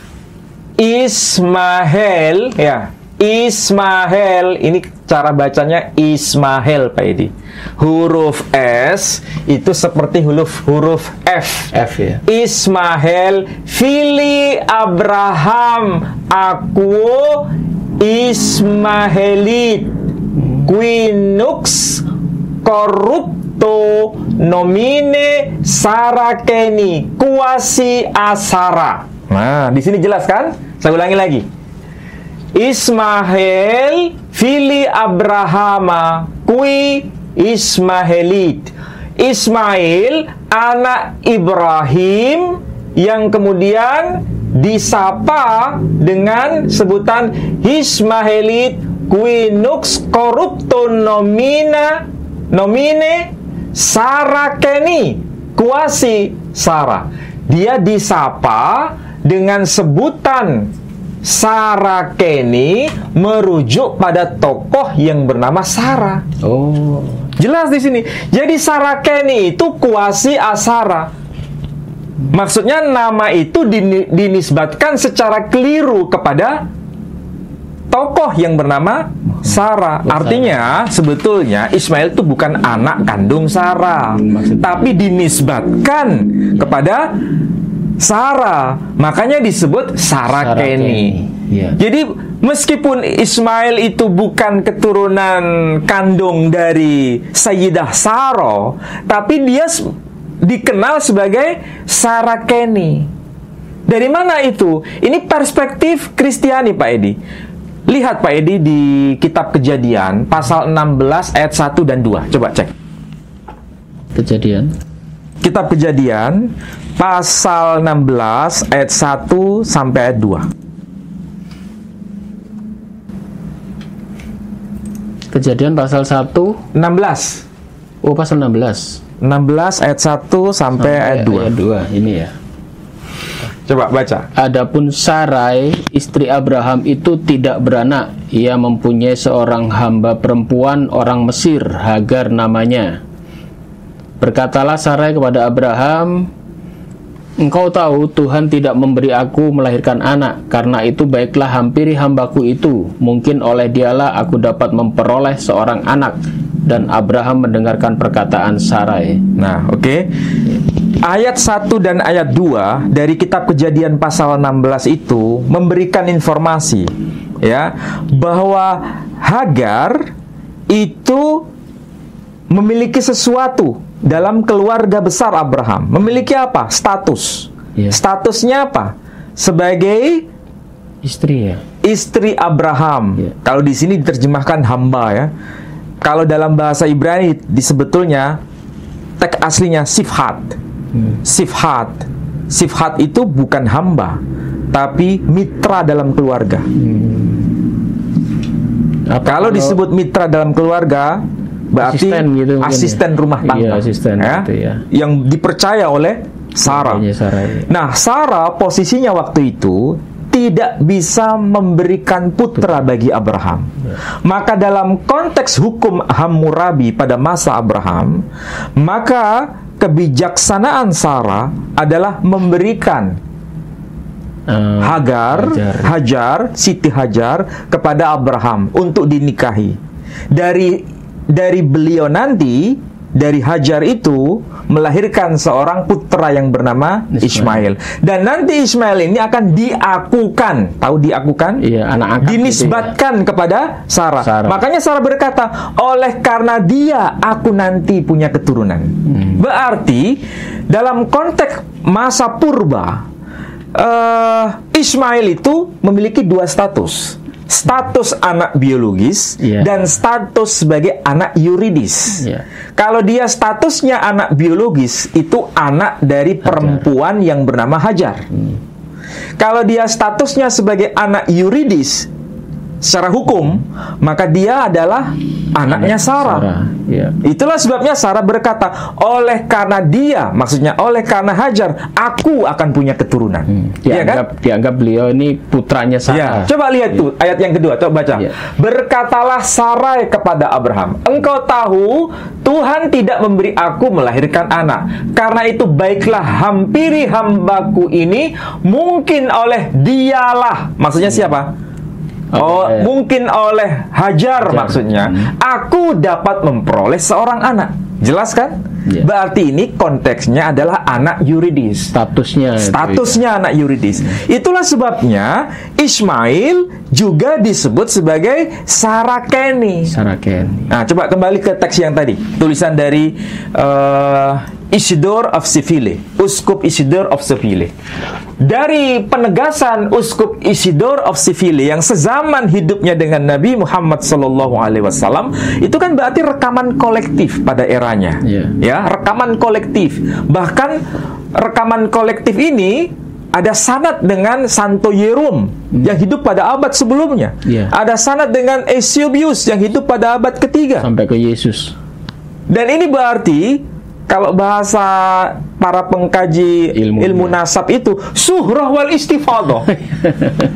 Ismail, ya. Ismail, ini cara bacanya Ismail Pak Edi. Huruf S itu seperti huruf F. F ya. Ismail fili Abraham, aku Ismailit quinux corrupto nomine sarakeni kuasi asara. Nah, di sini jelas kan? Saya ulangi lagi. Ismail fili Abrahama kui Ismailit. Ismail anak Ibrahim yang kemudian disapa dengan sebutan Ismailit qui nux corrupto nomine sarakeni kuasi Sara. Dia disapa dengan sebutan Sarakeni merujuk pada tokoh yang bernama Sara. Oh, jelas di sini. Jadi Sarakeni itu kuasi Asara. Maksudnya nama itu dinisbatkan secara keliru kepada tokoh yang bernama Sara. Artinya sebetulnya Ismail itu bukan anak kandung Sara, tapi dinisbatkan kepada Sara, makanya disebut Sarakeni. Ya. Jadi meskipun Ismail itu bukan keturunan kandung dari Sayyidah Sara, tapi dia dikenal sebagai Sarakeni. Dari mana itu? Ini perspektif Kristiani Pak Edi. Lihat Pak Edi di kitab Kejadian pasal 16 ayat 1 dan 2. Coba cek. Kejadian. Kitab Kejadian pasal 16 ayat 1 sampai ayat 2. Kejadian pasal 1 16. Oh, pasal 16. 16 ayat 1 sampai ayat 2. Ayat 2 ini ya. Coba baca. Adapun Sarai, istri Abraham itu tidak beranak. Ia mempunyai seorang hamba perempuan orang Mesir, Hagar namanya. Berkatalah Sarai kepada Abraham, engkau tahu Tuhan tidak memberi aku melahirkan anak. Karena itu baiklah hampiri hambaku itu. Mungkin oleh dialah aku dapat memperoleh seorang anak. Dan Abraham mendengarkan perkataan Sarai. Nah, oke. Ayat 1 dan ayat 2 dari kitab Kejadian pasal 16 itu memberikan informasi ya bahwa Hagar itu memiliki sesuatu dalam keluarga besar Abraham. Memiliki apa? Status. Ya. Statusnya apa? Sebagai Istri ya. Istri Abraham. Ya. Kalau di sini diterjemahkan hamba ya. Kalau dalam bahasa Ibrani sebetulnya teks aslinya sifhat. Sifhat. Sifhat itu bukan hamba, tapi mitra dalam keluarga. Kalau disebut mitra dalam keluarga, berarti asisten, gitu, asisten rumah tangga. Iya, asisten ya? Gitu ya. Yang dipercaya oleh Sarah. Nah, Sarah posisinya waktu itu tidak bisa memberikan putra bagi Abraham. Maka dalam konteks hukum Hammurabi pada masa Abraham, maka kebijaksanaan Sarah adalah memberikan Hajar, Siti Hajar kepada Abraham untuk dinikahi. Dari beliau nanti, dari Hajar itu melahirkan seorang putra yang bernama Ismail. Dan nanti Ismail ini akan diakukan. Tahu diakukan? Iya, anak angkat. Dinisbatkan gitu ya, kepada Sarah. Makanya Sarah berkata, oleh karena dia aku nanti punya keturunan. Berarti dalam konteks masa purba, Ismail itu memiliki dua status. Status anak biologis dan status sebagai anak yuridis. Kalau dia statusnya anak biologis, itu anak dari perempuan yang bernama Hajar. Kalau dia statusnya sebagai anak yuridis, secara hukum, maka dia adalah anaknya Sarah. Ya. Itulah sebabnya Sarah berkata, oleh karena dia, maksudnya oleh karena Hajar, aku akan punya keturunan. Iya kan? Dianggap beliau ini putranya Sarah. Ya. Coba lihat tuh ayat yang kedua, coba baca. Ya. Berkatalah Sarai kepada Abraham, engkau tahu Tuhan tidak memberi aku melahirkan anak. Karena itu baiklah hampiri hambaku ini, mungkin oleh dialah. Maksudnya siapa? Mungkin oleh Hajar. Maksudnya aku dapat memperoleh seorang anak. Jelas kan? Berarti ini konteksnya adalah anak yuridis. Statusnya anak yuridis. Itulah sebabnya Ismail juga disebut sebagai Sarakeni. Nah, coba kembali ke teks yang tadi. Tulisan dari Isidore of Seville, Uskup Isidore of Seville. Dari penegasan Uskup Isidore of Seville yang sezaman hidupnya dengan Nabi Muhammad SAW, itu kan berarti rekaman kolektif pada eranya. Ya, rekaman kolektif. Bahkan rekaman kolektif ini ada sanad dengan Santo Yerum yang hidup pada abad sebelumnya. Ada sanad dengan Eusebius yang hidup pada abad ketiga sampai ke Yesus. Dan ini berarti kalau bahasa para pengkaji ilmu nasab itu suhrah wal istifadah.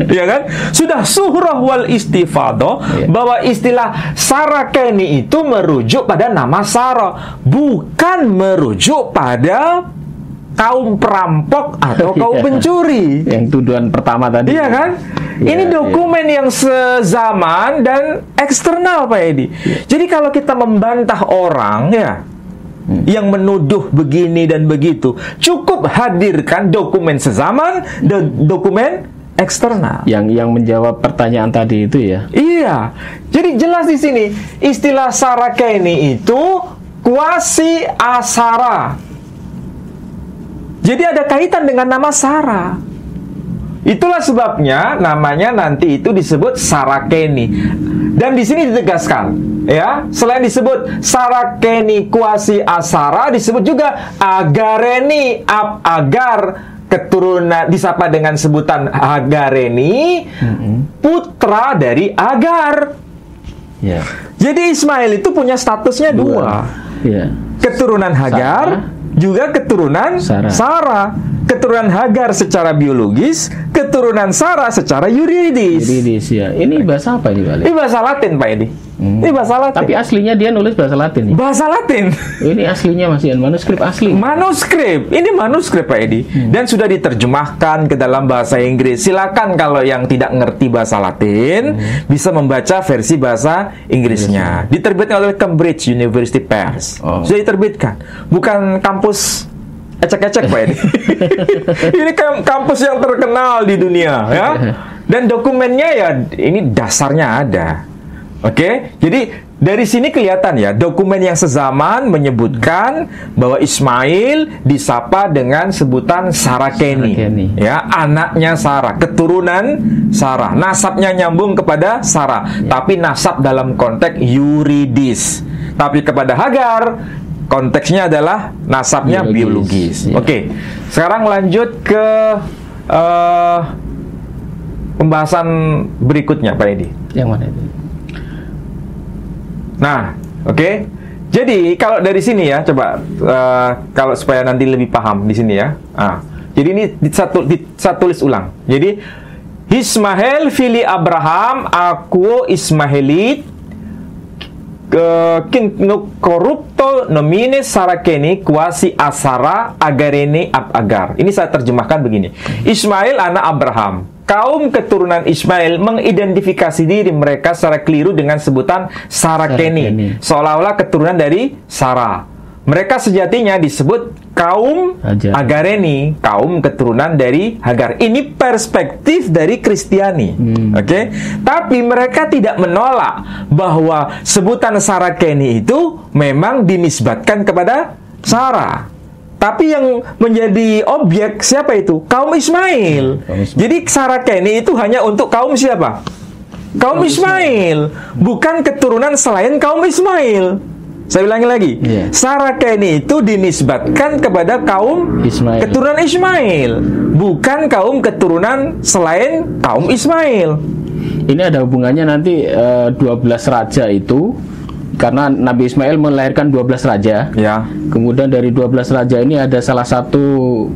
Ya kan? Sudah suhrah wal istifadah bahwa istilah Sarakeni itu merujuk pada nama Sarah, bukan merujuk pada kaum perampok atau kaum pencuri. Yang tuduhan pertama tadi. Iya kan? Ini dokumen yang sezaman dan eksternal, Pak Edi. Jadi kalau kita membantah orang yang menuduh begini dan begitu, cukup hadirkan dokumen sezaman dan dokumen eksternal yang menjawab pertanyaan tadi itu ya. Iya. Jadi jelas di sini istilah Sarakeni itu kuasi asara. Jadi ada kaitan dengan nama Sarah. Itulah sebabnya namanya nanti itu disebut Sarakeni. Dan di sini ditegaskan, ya, selain disebut Sarakeni kuasi asara, disebut juga Agareni agar, keturunan disapa dengan sebutan Agareni, putra dari Agar. Jadi Ismail itu punya statusnya dua. Keturunan Hagar, juga keturunan Sarah. Keturunan Hagar secara biologis, keturunan Sarah secara yuridis. Ini bahasa apa ini, Pak? Ini bahasa Latin, Pak Edi. Ini bahasa Latin. Tapi aslinya dia nulis bahasa Latin. Bahasa Latin. Ini aslinya masih manuskrip asli. Ini manuskrip, Pak Edi. Dan sudah diterjemahkan ke dalam bahasa Inggris. Silakan kalau yang tidak ngerti bahasa Latin bisa membaca versi bahasa Inggrisnya. Diterbitkan oleh Cambridge University Press. Sudah diterbitkan. Bukan kampus ecek-ecek, Pak Edi. Ini kampus yang terkenal di dunia, ya. Dan dokumennya ya ini dasarnya ada. Oke, jadi dari sini kelihatan ya, dokumen yang sezaman menyebutkan bahwa Ismail disapa dengan sebutan Sarakeni. Ya, anaknya Sarah, keturunan Sarah, nasabnya nyambung kepada Sarah, tapi nasab dalam konteks yuridis. Tapi kepada Hagar konteksnya adalah nasabnya biologis. Oke, sekarang lanjut ke pembahasan berikutnya, Pak Edi. Yang mana itu? Nah, oke. Jadi kalau dari sini ya, coba kalau supaya nanti lebih paham di sini ya. Jadi ini saya tulis ulang. Jadi Ismail fili Abraham aku Ismailit kin korupto nomine Sarakeni kuasi asara agarene agar. Ini saya terjemahkan begini. Ismail anak Abraham. Kaum keturunan Ismail mengidentifikasi diri mereka secara keliru dengan sebutan Sarakeni, seolah-olah keturunan dari Sarah. Mereka sejatinya disebut kaum Agareni, kaum keturunan dari Hagar. Ini perspektif dari Kristiani. Oke? Tapi mereka tidak menolak bahwa sebutan Sarakeni itu memang dinisbatkan kepada Sarah. Tapi yang menjadi objek siapa itu? Kaum Ismail. Jadi Sarakeni itu hanya untuk kaum siapa? Kaum Ismail. Bukan keturunan selain kaum Ismail. Saya ulangi lagi. Sarakeni itu dinisbatkan kepada kaum keturunan Ismail. Bukan kaum keturunan selain kaum Ismail. ini ada hubungannya nanti 12 raja itu, karena Nabi Ismail melahirkan 12 raja. Ya. Kemudian dari 12 raja ini ada salah satu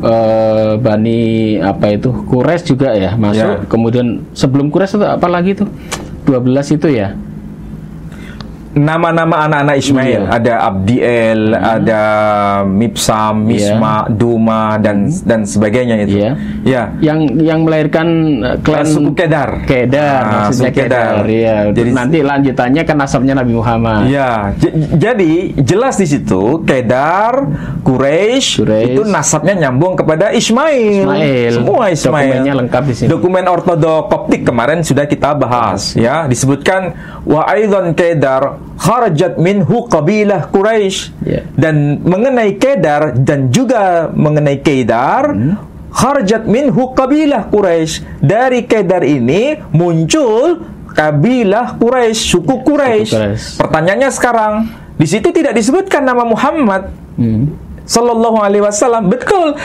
Bani apa itu Quraisy juga ya masuk. Ya. Kemudian sebelum Quraisy itu apa lagi tuh? 12 itu ya. Nama-nama anak-anak Ismail, Iya. ada Abdiel, ada Mibsam, Misma, Duma dan sebagainya itu. Iya. Ya. Yang melahirkan klan Suku Kedar. Kedar, maksudnya suku Kedar. Iya. Jadi Nanti lanjutannya kan nasabnya Nabi Muhammad. ya, jadi jelas di situ Kedar, Quraisy itu nasabnya nyambung kepada Ismail. Semua Ismail. Dokumennya lengkap di sini. Dokumen ortodok Koptik kemarin sudah kita bahas ya, disebutkan wa aidan Kedar kharajat minhu qabilah Quraisy. Ya. Dan mengenai Kedar dan juga mengenai Kedar kharajat minhu qabilah Quraisy. Dari Kedar ini muncul kabilah Quraisy, suku Quraisy. Pertanyaannya sekarang, di situ tidak disebutkan nama Muhammad sallallahu alaihi wasallam. Betul.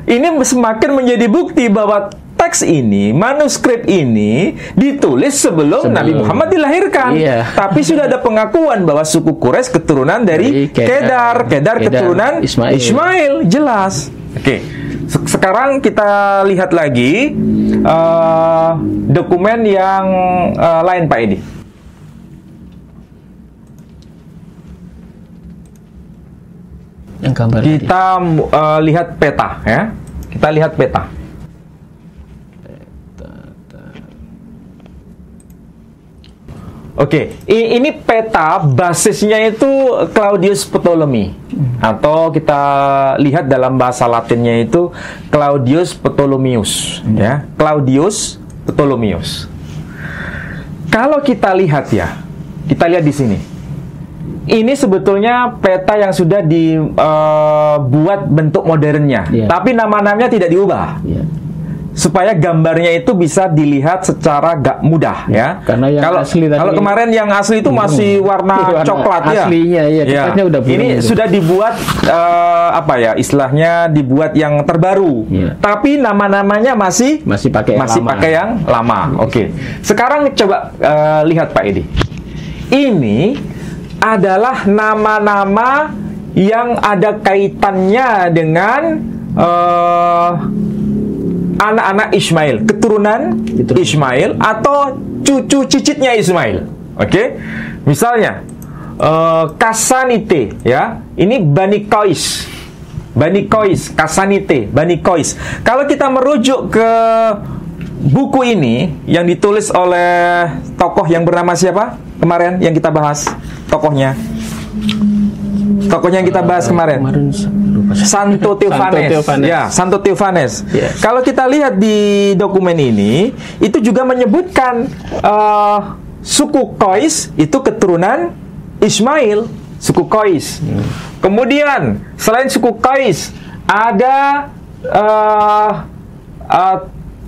Ini semakin menjadi bukti bahwa teks ini, manuskrip ini ditulis sebelum Nabi Muhammad dilahirkan. Iya. Tapi sudah ada pengakuan bahwa suku Quraisy keturunan dari Kedar keturunan Ismail, jelas. Oke. Sekarang kita lihat lagi dokumen yang lain, Pak Edi. Yang gambar kita lihat peta ya. Kita lihat peta. Oke, ini peta basisnya itu Claudius Ptolemy, atau kita lihat dalam bahasa Latinnya itu Claudius Ptolemius, ya, Claudius Ptolemius. Kalau kita lihat ya, kita lihat di sini. Ini sebetulnya peta yang sudah dibuat bentuk modernnya, tapi nama-namanya tidak diubah. Supaya gambarnya itu bisa dilihat secara gak mudah ya. Karena yang asli tadi, kalau kemarin yang asli itu masih warna coklat ya. Aslinya ya, ya. Udah ini itu. sudah dibuat apa ya istilahnya, dibuat yang terbaru. Tapi nama-namanya masih pakai yang lama. Oke. Sekarang coba lihat Pak Edi. Ini adalah nama-nama yang ada kaitannya dengan anak-anak Ismail, keturunan Ismail atau cucu cicitnya Ismail. Oke. Misalnya Kasanite ya. Ini Bani Qais. Bani Qais, Kasanite, Bani Qais. Kalau kita merujuk ke buku ini yang ditulis oleh tokoh yang bernama siapa? Kemarin yang kita bahas tokohnya. Tokohnya yang kita bahas kemarin. Santo Theophanes. Ya, Santo Theophanes. Yes. Kalau kita lihat di dokumen ini, itu juga menyebutkan suku Qais itu keturunan Ismail, suku Qais. Kemudian selain suku Qais, ada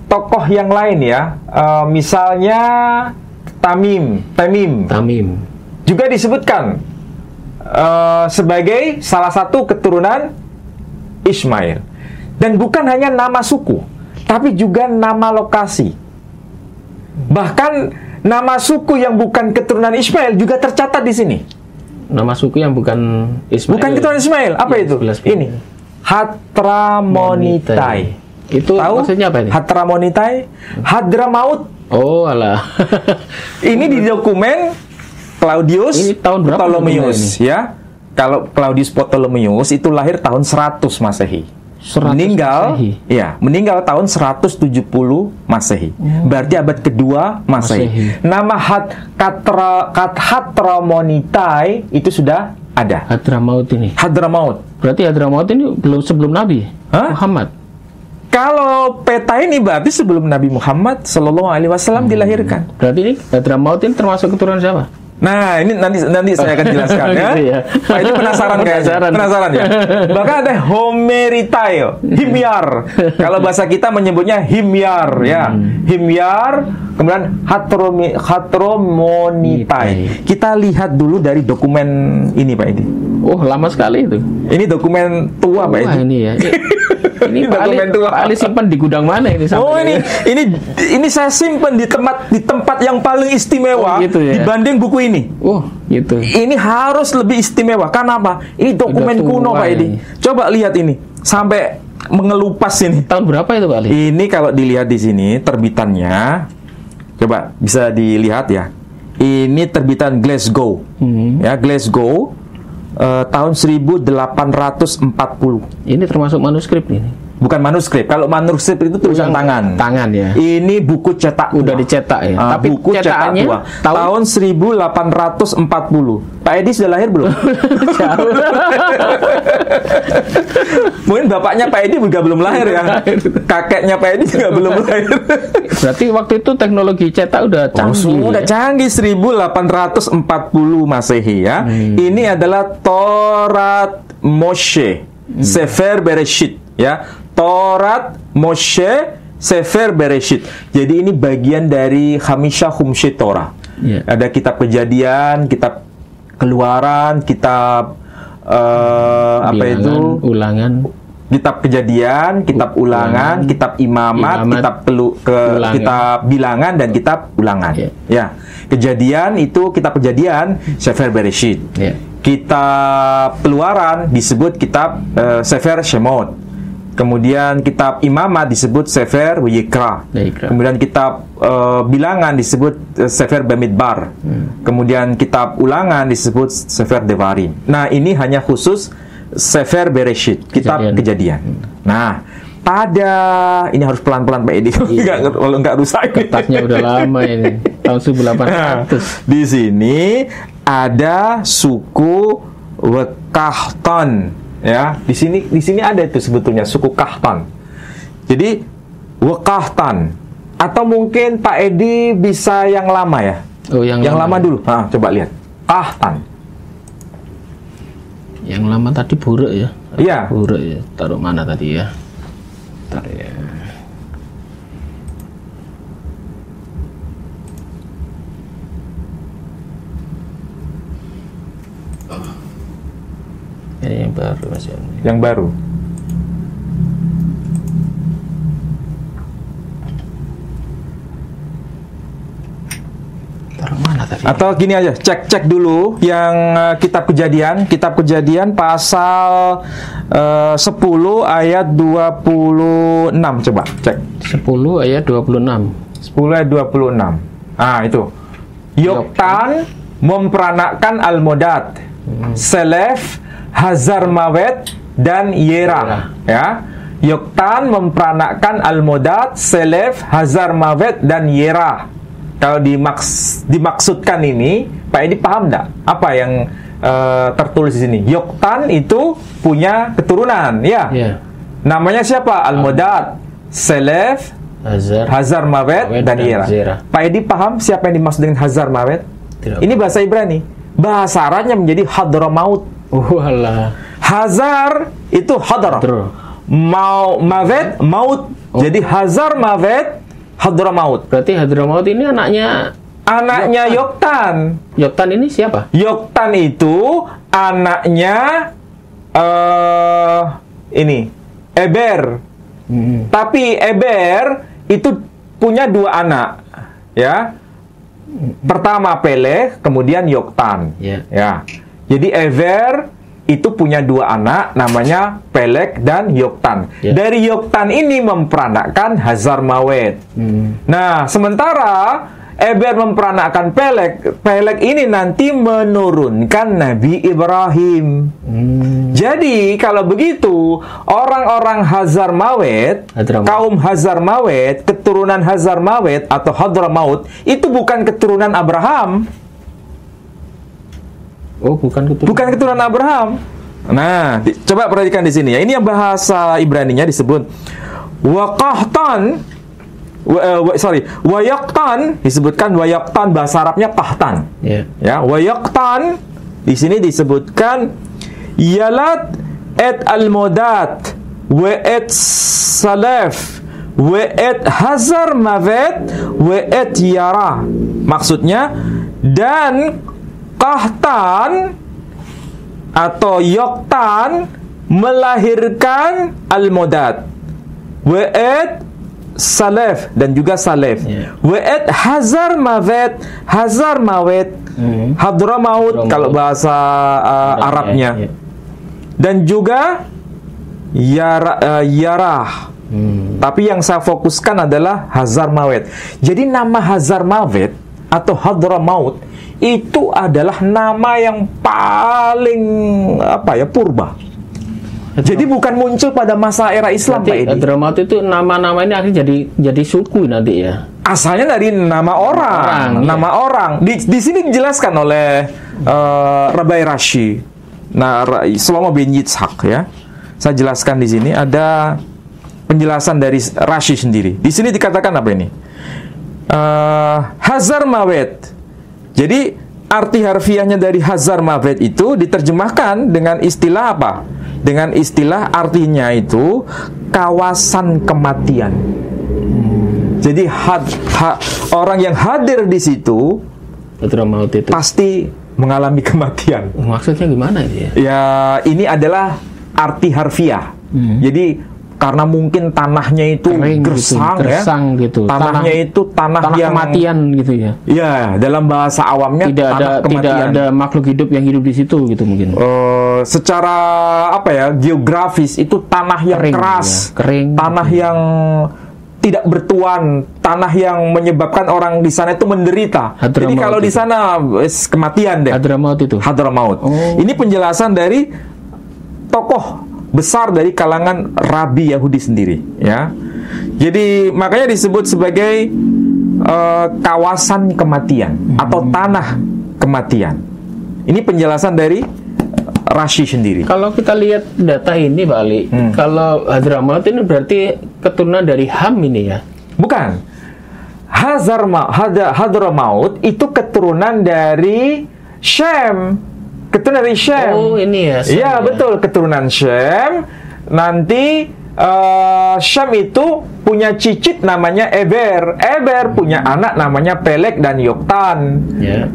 tokoh yang lain ya, misalnya Tamim. Juga disebutkan sebagai salah satu keturunan Ismail. Dan bukan hanya nama suku, tapi juga nama lokasi. Bahkan nama suku yang bukan keturunan Ismail juga tercatat di sini. Nama suku yang bukan Ismail. Bukan keturunan Ismail. Apa itu? Ini Hadramonitai. Itu tahu maksudnya apa ini? Hadramonitai, Hadramaut. Oh, alah. Ini di dokumen Claudius Ptolemius ya. Kalau Claudius Ptolemius itu lahir tahun 100 Masehi. Meninggal tahun 170 Masehi. Berarti abad kedua Masehi. Nama Hadramonitai itu sudah ada. Hadramaut ini. Hadramaut. Berarti Hadramaut ini belum sebelum Nabi Muhammad. Kalau peta ini berarti sebelum Nabi Muhammad Sallallahu Alaihi Wasallam dilahirkan. Berarti ini Hadramaut ini termasuk keturunan siapa? Nah, ini nanti saya akan jelaskan ya. Nah, ini penasaran kayaknya. Penasaran ya. Bahkan ada Homeritai, Himyar. Kalau bahasa kita menyebutnya Himyar ya. Himyar, kemudian Hadramonitai. Kita lihat dulu dari dokumen ini Pak Edi. Oh, lama sekali itu. Ini dokumen tua Pak Edi. Ini ya. Ini dokumen tua. Pak Ali simpan di gudang mana ini? Oh, ini saya simpan di tempat yang paling istimewa gitu ya? dibanding buku ini. Oh, gitu. Ini harus lebih istimewa. Karena apa? Ini dokumen kuno Pak Edi. Coba lihat ini. Sampai mengelupas ini. Tahun berapa itu Pak Ali? Ini kalau dilihat di sini terbitannya, coba bisa dilihat ya. Ini terbitan Glasgow. Ya, Glasgow tahun 1840. Ini termasuk manuskrip ini. Bukan manuskrip. Kalau manuskrip itu tulisan tangan. Tangan ya. Ini buku cetak Udah tua. dicetak ya. Tapi buku cetak cetakannya tua. Tahun 1840. Pak Edi sudah lahir belum? Jauh. Mungkin bapaknya Pak Edi juga belum lahir ya. Kakeknya Pak Edi juga belum lahir. Berarti waktu itu teknologi cetak udah canggih. Udah canggih 1840 Masehi ya. Ini adalah Torat Moshe, Sefer Bereshit ya. Torat Moshe Sefer Bereshit. Jadi ini bagian dari Hamisha Humshe Torah. Ada kitab Kejadian, kitab Keluaran, kitab Ulangan. Kitab Kejadian, kitab Ulangan, kitab Imamat, kitab Bilangan dan kitab Ulangan. Ya. Kejadian itu kitab Kejadian Sefer Bereshit. Kitab Keluaran disebut kitab Sefer Shemot. Kemudian kitab Imamat disebut Sefer Wayikra. Kemudian kitab Bilangan disebut Sefer Bamidbar. Kemudian kitab Ulangan disebut Sefer Devarim. Nah, ini hanya khusus Sefer Bereshit, kitab Kejadian. Nah, ini harus pelan-pelan Pak Edi. Kalau nggak rusak. Kertasnya udah lama ini. Tahun 1800. Di sini ada suku Wekahton. Ya, di sini ada itu sebetulnya suku Kahtan. Jadi Wekahtan, atau mungkin Pak Edi bisa yang lama ya. Oh, yang lama dulu. Coba lihat. Kahtan. Yang lama tadi Buruk ya. Iya. Buruk ya. Taruh mana tadi ya? Bentar ya. Ini yang baru Mas. Yang baru. Taruh mana tadi? Atau gini aja, cek dulu yang kitab Kejadian pasal 10 ayat 26, coba cek. 10 ayat 26. 10 ayat 26. Itu. Yoktan memperanakkan Almodad, Selef, Hazarmawet dan Yera. Ya. Yoktan memperanakkan Almodad, Selef, Hazarmawet dan Yera. Kalau dimaksudkan ini, Pak Edi paham enggak apa yang tertulis di sini? Yoktan itu punya keturunan, ya. Namanya siapa? Almodad, Selef, Hazarmawet dan Yera. Pak Edi paham siapa yang dimaksud dengan Hazarmawet? Ini bahasa Ibrani. Bahasa Arabnya menjadi Hadramaut. Walah. Hazar itu Hadra. Mawet maut. Jadi Hazarmawet Hadramaut. Berarti Hadramaut ini anaknya Yoktan. Yoktan ini siapa? Yoktan itu anaknya Eber. Tapi Eber itu punya 2 anak, ya. Pertama Peleh, kemudian Yoktan. Ya. Jadi Eber itu punya 2 anak, namanya Pelek dan Yoktan. Dari Yoktan ini memperanakkan Hazarmawet. Nah, sementara Eber memperanakkan Pelek. Pelek ini nanti menurunkan Nabi Ibrahim. Jadi kalau begitu, orang-orang Hazarmawet, kaum Hazarmawet, keturunan Hazarmawet atau Hadramaut itu bukan keturunan Abraham. Oh, bukan keturunan Abraham. Nah, coba perhatikan di sini ya. Ini yang bahasa Ibraninya disebut Waqahtan. Wayaqtan disebutkan Wayaqtan, bahasa Arabnya Qahtan. Ya, Wayaqtan di sini disebutkan Yalat et Almodat wa et Salaf wa et Hazarmawet wa et Yara. Maksudnya, dan Qahtan atau Yoktan melahirkan al-Modad, wa'ad Salaf dan juga Salaf, wa'ad Hazar Mawet, Hadramaut kalau bahasa Arabnya, dan juga Yarah. Tapi yang saya fokuskan adalah Hazar Mawet. Jadi nama Hazar Mawet atau Hadramaut itu adalah nama yang paling purba. Jadi bukan muncul pada masa era Islam, Pak Edi. Hadramaut itu nama-nama ini akhirnya jadi suku nanti ya. Asalnya dari nama orang. Nama orang. Di sini dijelaskan oleh Rabai Rashi. Nah, Shlomo bin Yitzhak ya. Saya jelaskan di sini ada penjelasan dari Rashi sendiri. Di sini dikatakan apa ini? Hazar Mawet. Jadi arti harfiahnya dari Hazar Mawet itu diterjemahkan dengan istilah apa? Dengan istilah artinya itu kawasan kematian. Jadi orang yang hadir di situ pasti mengalami kematian. Maksudnya gimana ya? Ya, ini adalah arti harfiah. Jadi karena mungkin tanahnya itu gersang gitu. Tanahnya itu tanah yang kematian gitu ya. Ya, dalam bahasa awamnya tidak ada makhluk hidup yang hidup di situ gitu mungkin. Secara geografis itu tanah yang keras, kering, tanah yang tidak bertuan, tanah yang menyebabkan orang di sana itu menderita. Jadi kalau di sana kematian deh. Hadramaut. Ini penjelasan dari tokoh besar dari kalangan Rabi Yahudi sendiri, ya. Jadi makanya disebut sebagai kawasan kematian atau tanah kematian. Ini penjelasan dari Rashi sendiri. Kalau kita lihat data ini, Pak Ali, kalau Hadramaut ini berarti keturunan dari Ham ini ya? Bukan. Hadramaut itu keturunan dari Shem. Keturunan dari Shem. Oh, ini ya. Iya, betul, keturunan Shem. Nanti Shem itu punya cicit namanya Eber. Eber punya anak namanya Peleg dan Yoktan.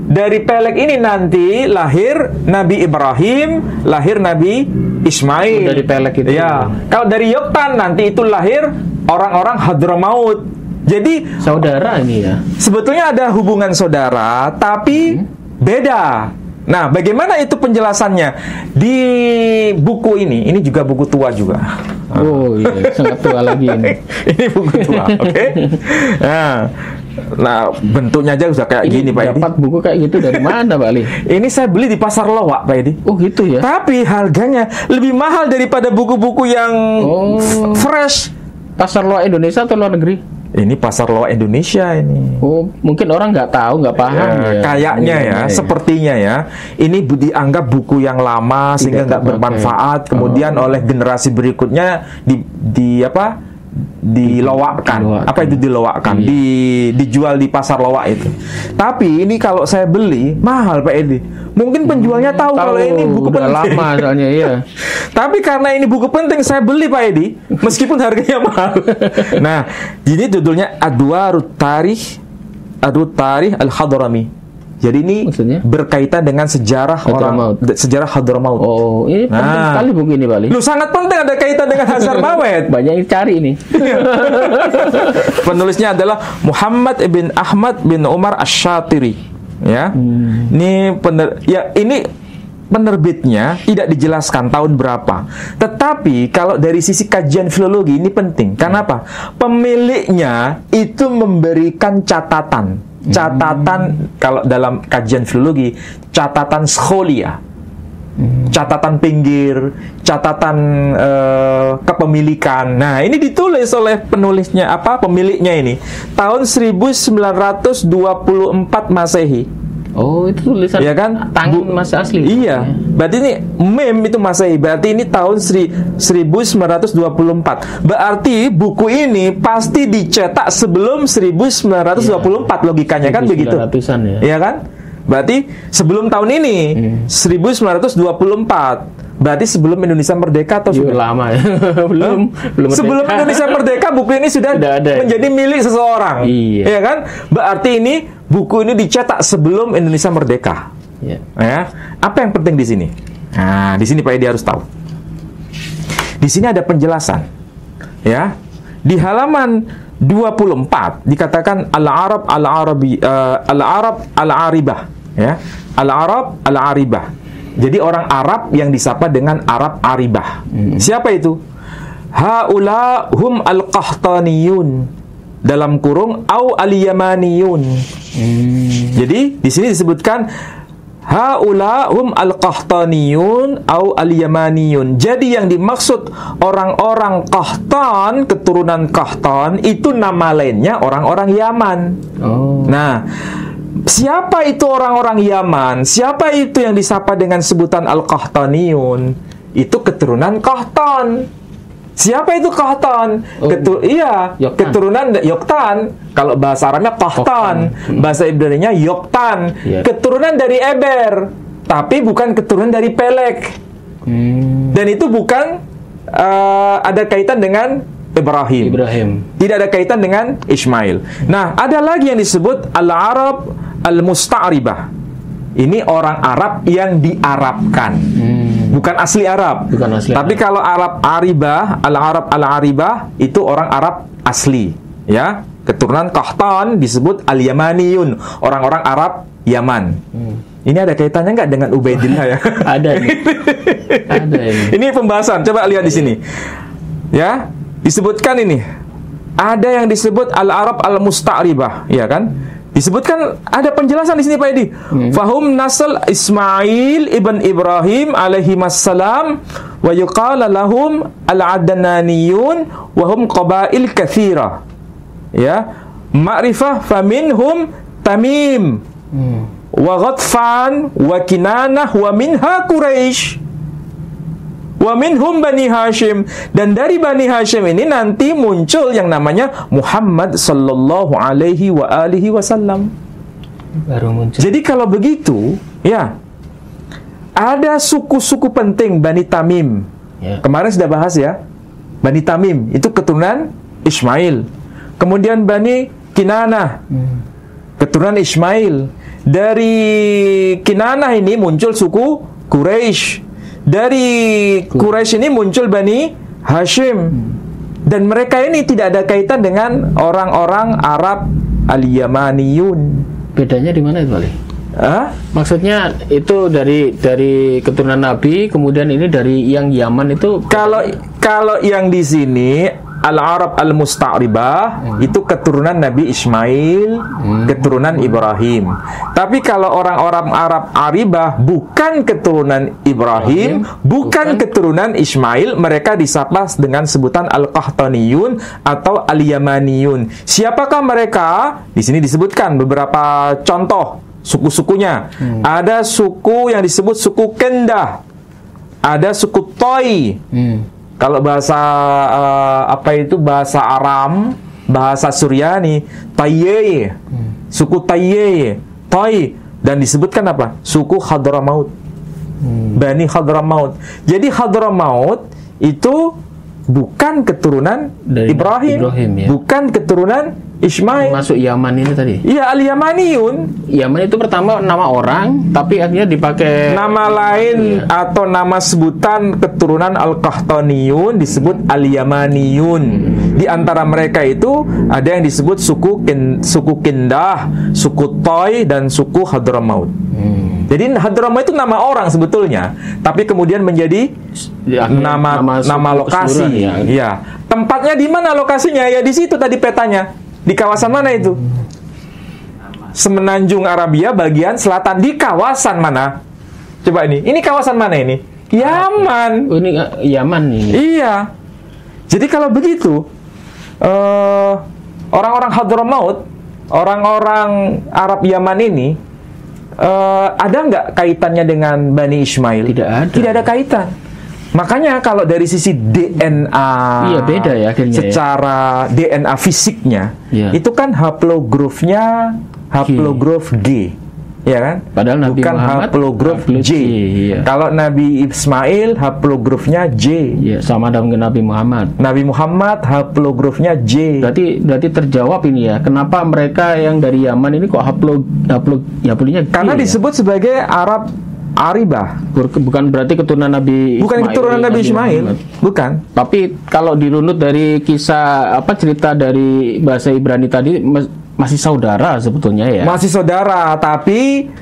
Dari Peleg ini nanti lahir Nabi Ibrahim, lahir Nabi Ismail. Dari Peleg itu. Ya. Kalau dari Yoktan nanti itu lahir orang-orang Hadramaut. Jadi saudara ini ya. Sebetulnya ada hubungan saudara, tapi beda. Nah, bagaimana itu penjelasannya di buku ini? Ini juga buku tua juga. Oh iya, sangat tua lagi ini. Ini buku tua, oke? Nah, bentuknya aja sudah kayak gini, Pak Edi. Dapat buku kayak gitu dari mana, Pak Ali? Ini saya beli di Pasar Lowak, Pak Edi. Oh gitu ya? Tapi harganya lebih mahal daripada buku-buku yang fresh. Pasar Lowak Indonesia atau luar negeri? Ini Pasar Lowak Indonesia ini. Oh, mungkin orang nggak tahu, nggak paham ya. Kayaknya sepertinya ya. Ini dianggap buku yang lama sehingga nggak bermanfaat. Kemudian oleh generasi berikutnya dilowakkan. Apa itu dilowakkan? Dijual di Pasar Lowak itu. Tapi ini kalau saya beli mahal, Pak Edi. Mungkin penjualnya tahu kalau ini buku penting. Lama soalnya, iya. Tapi karena ini buku penting saya beli, Pak Edi, meskipun harganya mahal. Nah, ini judulnya Adwarut Tarikh Al-Hadrami. Jadi ini maksudnya berkaitan dengan sejarah Hadramaut. Oh, ini penting sekali buku ini, Bali. Lu sangat penting, ada kaitan dengan Hazar Mawet. Banyak yang cari ini. Penulisnya adalah Muhammad ibn Ahmad bin Umar Asy-Syatiri. Ya. Ini penerbitnya tidak dijelaskan tahun berapa. Tetapi kalau dari sisi kajian filologi ini penting. Karena apa? Pemiliknya itu memberikan catatan kalau dalam kajian filologi, catatan scholia, catatan pinggir, catatan kepemilikan. Nah, ini ditulis oleh penulisnya, pemiliknya ini tahun 1924 Masehi. Oh, itu tulisan ya kan? Tangan masa asli. Iya. Berarti ini mem itu Masehi. Berarti ini tahun 1924. Berarti buku ini pasti dicetak sebelum 1924, logikanya kan begitu. Ya. Iya kan? Berarti sebelum tahun ini 1924. Berarti sebelum Indonesia merdeka atau sudah? Lama ya. belum sebelum Indonesia merdeka buku ini sudah menjadi milik seseorang. Iya kan? Berarti ini buku ini dicetak sebelum Indonesia merdeka. Ya. Apa yang penting di sini? Nah, di sini Pak Edi harus tahu. Di sini ada penjelasan. Ya. Di halaman 24 dikatakan al-Arab al-Aribah, ya. Al-Arab al-Aribah. Jadi orang Arab yang disapa dengan Arab Aribah. Siapa itu? Haula hum al-Qahtaniyun, dalam kurung au al-Yamaniyun. Jadi di sini disebutkan haula hum al-Qahtaniyun au al-Yamaniyun. Jadi yang dimaksud orang-orang Qahtan, keturunan Qahtan, itu nama lainnya orang-orang Yaman. Nah, siapa itu orang-orang Yaman? Siapa itu yang disapa dengan sebutan Al-Qahtaniyun? Itu keturunan Qahtan. Siapa itu Qahtan? Yoktan. Keturunan Yoktan. Kalau bahasa Arabnya Qahtan, bahasa Ibraninya Yoktan. Keturunan dari Eber, tapi bukan keturunan dari Pelek. Dan itu bukan ada kaitan dengan Ibrahim. Tidak ada kaitan dengan Ismail. Nah, ada lagi yang disebut Al-Arab Al-Musta'ribah. Ini orang Arab yang diarabkan. Bukan asli Arab. Tapi kalau Arab Aribah, Al-Arab Al-Aribah, itu orang Arab asli. Ya, keturunan Qahtan disebut Al-Yamaniyun, orang-orang Arab Yaman. Ini ada kaitannya nggak dengan Ubaidillah ya? Ada ini. Ini pembahasan. Coba lihat di sini. Ya, disebutkan ini. Ada yang disebut Al-Arab Al-Musta'ribah, ya kan? Disebutkan ada penjelasan di sini Pak Edi. Fahum nasl Ismail ibn Ibrahim alaihi wassalam wa yuqala lahum al-Adnaniyun wa hum qabail katsira. Ya, ma'rifah faminhum Tamim wa Ghatfan wa Kinanah wa minha Quraisy wa minhum Bani Hashim, dan dari Bani Hashim ini nanti muncul yang namanya Muhammad sallallahu alaihi wa alihi wasallam. Baru muncul. Jadi kalau begitu, ya, ada suku-suku penting Bani Tamim. Kemarin sudah bahas ya. Bani Tamim itu keturunan Ismail. Kemudian Bani Kinanah, keturunan Ismail. Dari Kinanah ini muncul suku Quraisy. Dari Quraisy ini muncul Bani Hashim. Dan mereka ini tidak ada kaitan dengan orang-orang Arab Al-Yamaniyun. Bedanya di mana itu, Ali? Maksudnya itu dari keturunan Nabi, kemudian ini dari yang Yaman itu. Kalau yang di sini Al-Arab Al-Musta'ribah itu keturunan Nabi Ismail, keturunan Ibrahim. Tapi kalau orang-orang Arab Aribah bukan keturunan Ibrahim, bukan keturunan Ismail, mereka disapa dengan sebutan Al-Qahtaniyun atau Al-Yamaniyun. Siapakah mereka? Di sini disebutkan beberapa contoh suku-sukunya. Ada suku yang disebut suku Kendah. Ada suku Toi. Kalau bahasa bahasa Aram, bahasa Suryani, Tayye, suku Tayye, Toy, dan disebutkan apa? Suku Hadramaut, Bani Hadramaut. Jadi Hadramaut itu bukan keturunan dari Ibrahim ya? Bukan keturunan Ismail. Masuk Yaman ini tadi. Iya, Al-Yamaniyun. Yaman itu pertama nama orang, tapi akhirnya dipakai nama lain atau nama sebutan keturunan Al-Qahtaniyun disebut Al-Yamaniyun. Di antara mereka itu ada yang disebut suku Kindah, suku Toy, dan suku Hadramaut. Jadi Hadramaut itu nama orang sebetulnya, tapi kemudian menjadi nama lokasi. Ya. Tempatnya di mana lokasinya? Ya di situ tadi petanya. Di kawasan mana itu? Semenanjung Arabia bagian selatan. Di kawasan mana? Coba ini. Ini kawasan mana ini? Yaman. Ini Yaman ini. Iya. Jadi kalau begitu, orang-orang Hadramaut, orang-orang Arab Yaman ini, ada nggak kaitannya dengan Bani Ismail? Tidak ada. Tidak ada kaitan. Makanya kalau dari sisi DNA, beda ya akhirnya. Secara DNA fisiknya, itu kan haplogrofnya haplograf G, ya kan? Padahal Nabi bukan Muhammad haplograf J. Kalau Nabi Ismail haplografnya J. Sama dengan Nabi Muhammad. Nabi Muhammad haplografnya J. Berarti terjawab ini ya. Kenapa mereka yang dari Yaman ini kok haplonya G? Karena disebut sebagai Arab Aribah. Bukan berarti keturunan Nabi Bukan Ismail, keturunan Nabi Ismail. Muhammad. Bukan. Tapi kalau dirunut dari kisah cerita dari bahasa Ibrani tadi masih saudara sebetulnya ya. Masih saudara, tapi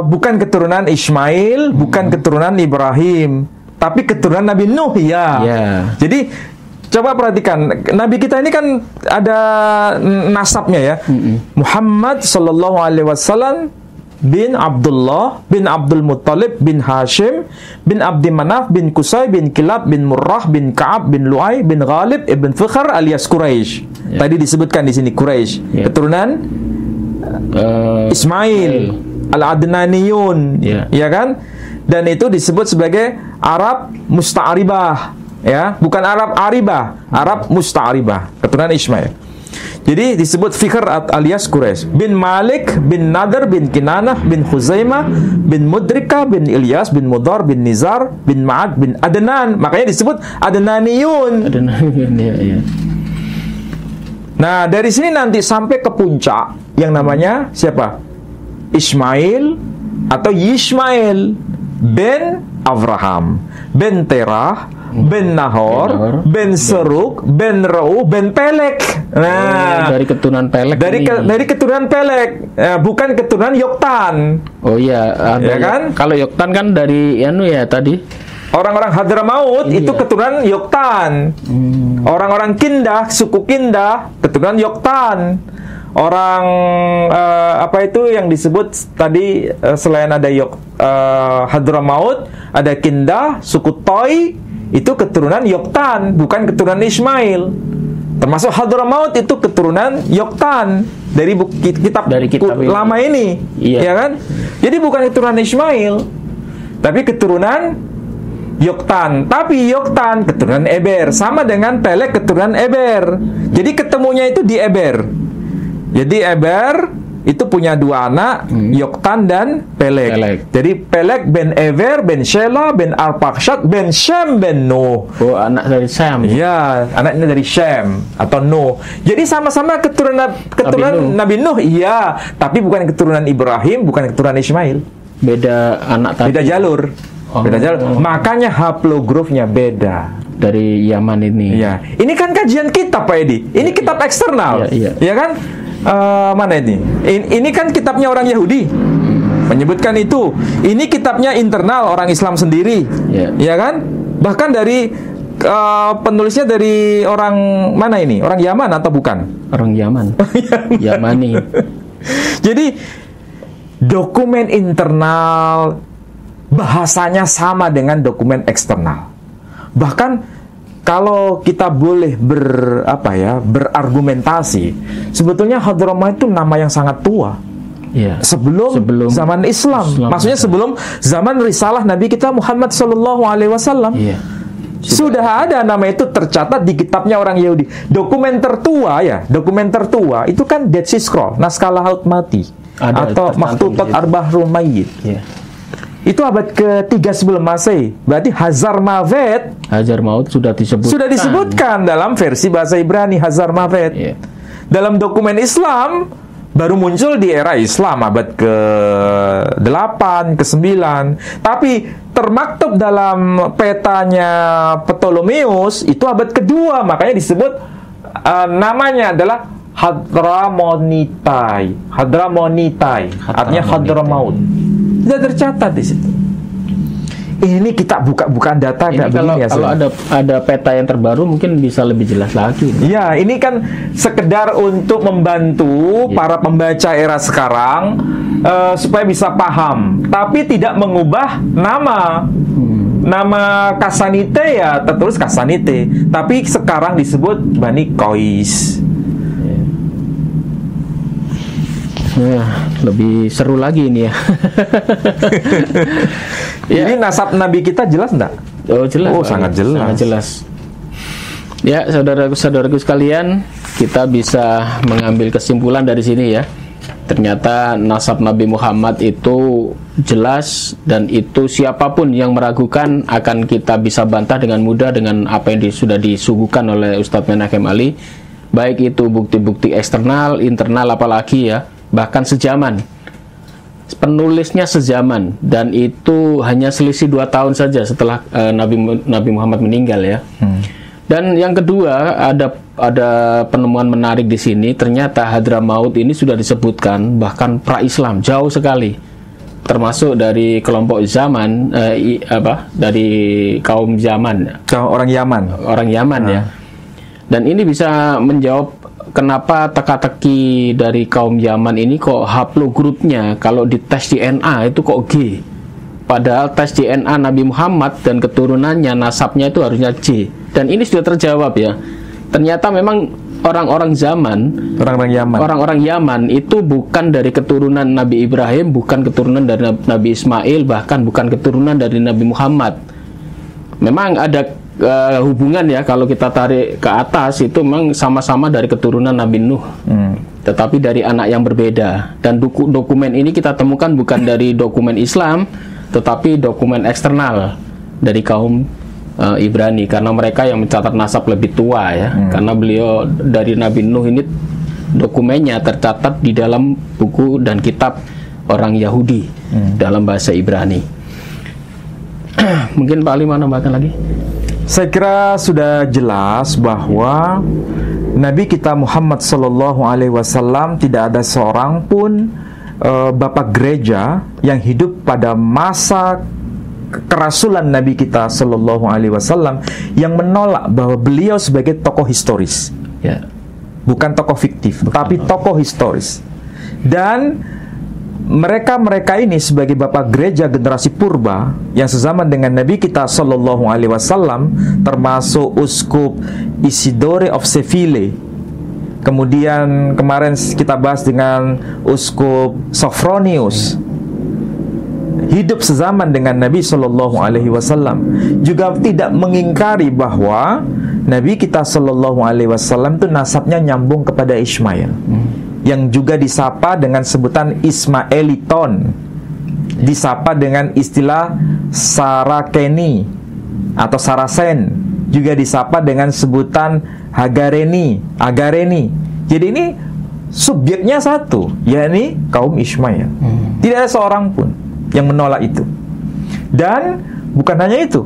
bukan keturunan Ismail, bukan keturunan Ibrahim, tapi keturunan Nabi Nuh ya. Jadi coba perhatikan, Nabi kita ini kan ada nasabnya ya. Muhammad sallallahu alaihi wasallam bin Abdullah bin Abdul Muttalib bin Hashim bin Abdi Manaf bin Qusay bin Kilab bin Murrah bin Ka'ab bin Lu'ay bin Ghalib ibn Fikhr alias Quraisy. Tadi disebutkan di sini Quraisy. Keturunan Ismail Al-Adnaniyun, ya kan? Dan itu disebut sebagai Arab Musta'ribah, ya, bukan Arab Aribah, Arab Musta'ribah, keturunan Ismail. Jadi disebut Fikhr alias Quraisy. Bin Malik bin Nadr bin Kinanah bin Khuzaimah bin Mudrikah bin Ilyas bin Mudar bin Nizar bin Ma'ad bin Adnan. Makanya disebut Adnaniyun. Ya. Nah, dari sini nanti sampai ke puncak yang namanya siapa? Ismail atau Yishmael bin Abraham bin Terah bin Nahor bin Seruk bin Rau bin Pelek. Nah, dari keturunan Pelek. Dari keturunan Pelek, bukan keturunan Yoktan. Oh iya, ya kan? Kalau Yoktan kan dari tadi orang-orang Hadramaut itu keturunan Yoktan. Orang-orang Kindah, suku Kindah, keturunan Yoktan. Orang apa itu yang disebut tadi selain ada Hadramaut, ada Kindah, suku Toi, itu keturunan Yoktan, bukan keturunan Ismail. Termasuk Hadramaut itu keturunan Yoktan dari kitab lama ini, ya kan? Jadi bukan keturunan Ismail, tapi keturunan Yoktan. Tapi Yoktan keturunan Eber, sama dengan Pelek keturunan Eber. Jadi ketemunya itu di Eber. Jadi Eber itu punya dua anak, Yoktan dan Pelek. Jadi Pelek ben Eber ben Shela ben Arpakshad ben Shem ben Nuh. Oh, anak dari Shem. Iya, anaknya dari Shem atau Nuh. Jadi sama-sama keturunan Nabi Nuh, iya, tapi bukan keturunan Ibrahim, bukan keturunan Ismail. Beda anak tadi. Beda jalur. Beda jalur. Makanya haplogrupnya beda. Dari Yaman ini. Iya. Ini kan kajian kitab Pak Edi. Ini kitab eksternal. Iya kan? Mana ini? Ini kan kitabnya orang Yahudi. Menyebutkan itu. Ini kitabnya internal orang Islam sendiri. Ya kan? Bahkan dari penulisnya dari orang mana ini? Orang Yaman atau bukan? Orang Yaman. Yamani. Jadi dokumen internal bahasanya sama dengan dokumen eksternal. Bahkan kalau kita boleh berargumentasi, sebetulnya Hadramaut itu nama yang sangat tua. Sebelum zaman Islam. Maksudnya sebelum zaman risalah Nabi kita Muhammad sallallahu alaihi wasallam. Sudah ada nama itu tercatat di kitabnya orang Yahudi. Dokumen tertua itu kan Dead Sea Scroll, naskah Laut Mati atau Makhtutat Arbahrul Mayyit. Itu abad ke-3 sebelum Masehi. Berarti Hazar Maut sudah disebutkan dalam versi bahasa Ibrani Hazar Mavet. Dalam dokumen Islam baru muncul di era Islam abad ke-8, ke-9. Tapi termaktub dalam petanya Ptolemeus itu abad kedua, makanya disebut namanya adalah Hadramonitai, artinya Hadramaut. Sudah tercatat di situ. Ini kita buka-bukaan data nggak begini ya. Kalau ada peta yang terbaru mungkin bisa lebih jelas lagi. Ya, ini kan sekedar untuk membantu para pembaca era sekarang supaya bisa paham, tapi tidak mengubah nama. Nama Kasanite ya tertulis Kasanite, tapi sekarang disebut Bani Qais. Lebih seru lagi ini ya. Ini nasab Nabi kita jelas enggak? Oh jelas. Oh sangat jelas. Sangat jelas. Ya saudaraku sekalian, kita bisa mengambil kesimpulan dari sini ya. Ternyata nasab Nabi Muhammad itu jelas, dan itu siapapun yang meragukan akan kita bisa bantah dengan mudah dengan apa yang sudah disuguhkan oleh Ustadz Menachem Ali. Baik itu bukti-bukti eksternal, internal, apalagi ya, bahkan sejaman. penulisnya sezaman, dan itu hanya selisih 2 tahun saja setelah Nabi Muhammad meninggal ya. Dan yang kedua, ada penemuan menarik di sini. Ternyata Hadramaut ini sudah disebutkan bahkan pra-Islam jauh sekali, termasuk dari kelompok zaman dari kaum Yaman. Orang Yaman. Orang Yaman ya. Dan ini bisa menjawab kenapa teka-teki dari kaum Yaman ini kok haplogrupnya kalau dites DNA itu kok G. Padahal tes DNA Nabi Muhammad dan keturunannya, nasabnya itu harusnya J. Dan ini sudah terjawab ya. Ternyata memang orang-orang Yaman itu bukan dari keturunan Nabi Ibrahim, bukan keturunan dari Nabi Ismail, bahkan bukan keturunan dari Nabi Muhammad. Memang ada hubungan ya, kalau kita tarik ke atas itu memang sama-sama dari keturunan Nabi Nuh. Tetapi dari anak yang berbeda. Dan dokumen ini kita temukan bukan dari dokumen Islam, tetapi dokumen eksternal dari kaum Ibrani, karena mereka yang mencatat nasab lebih tua ya. Karena beliau dari Nabi Nuh ini dokumennya tercatat di dalam buku dan kitab orang Yahudi dalam bahasa Ibrani. Mungkin Pak Ali mau nambahkan lagi? Saya kira sudah jelas bahwa Nabi kita Muhammad SAW tidak ada seorang pun bapak gereja yang hidup pada masa kerasulan Nabi kita SAW yang menolak bahwa beliau sebagai tokoh historis, bukan tokoh fiktif, tapi tokoh historis. Dan mereka ini sebagai bapak gereja generasi purba yang sezaman dengan Nabi kita SAW, termasuk Uskup Isidore of Seville. Kemudian kemarin kita bahas dengan Uskup Sophronius, hidup sezaman dengan Nabi SAW, juga tidak mengingkari bahwa Nabi kita SAW itu nasabnya nyambung kepada Ismail, yang juga disapa dengan sebutan Ismaeliton, disapa dengan istilah Sarakeni atau Sarasen, juga disapa dengan sebutan Agareni. Jadi ini subjeknya satu, yakni kaum Ismail. Tidak ada seorang pun yang menolak itu. Dan bukan hanya itu,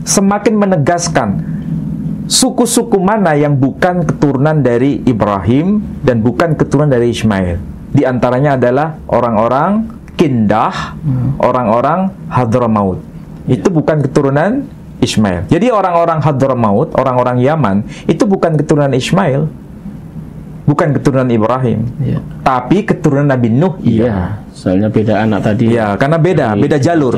semakin menegaskan suku-suku mana yang bukan keturunan dari Ibrahim dan bukan keturunan dari Ismail. Di antaranya adalah orang-orang Kindah, orang-orang Hadramaut. Itu bukan keturunan Ismail. Jadi orang-orang Hadramaut, orang-orang Yaman, itu bukan keturunan Ismail, bukan keturunan Ibrahim, tapi keturunan Nabi Nuh. Soalnya beda anak tadi. Karena beda jalur.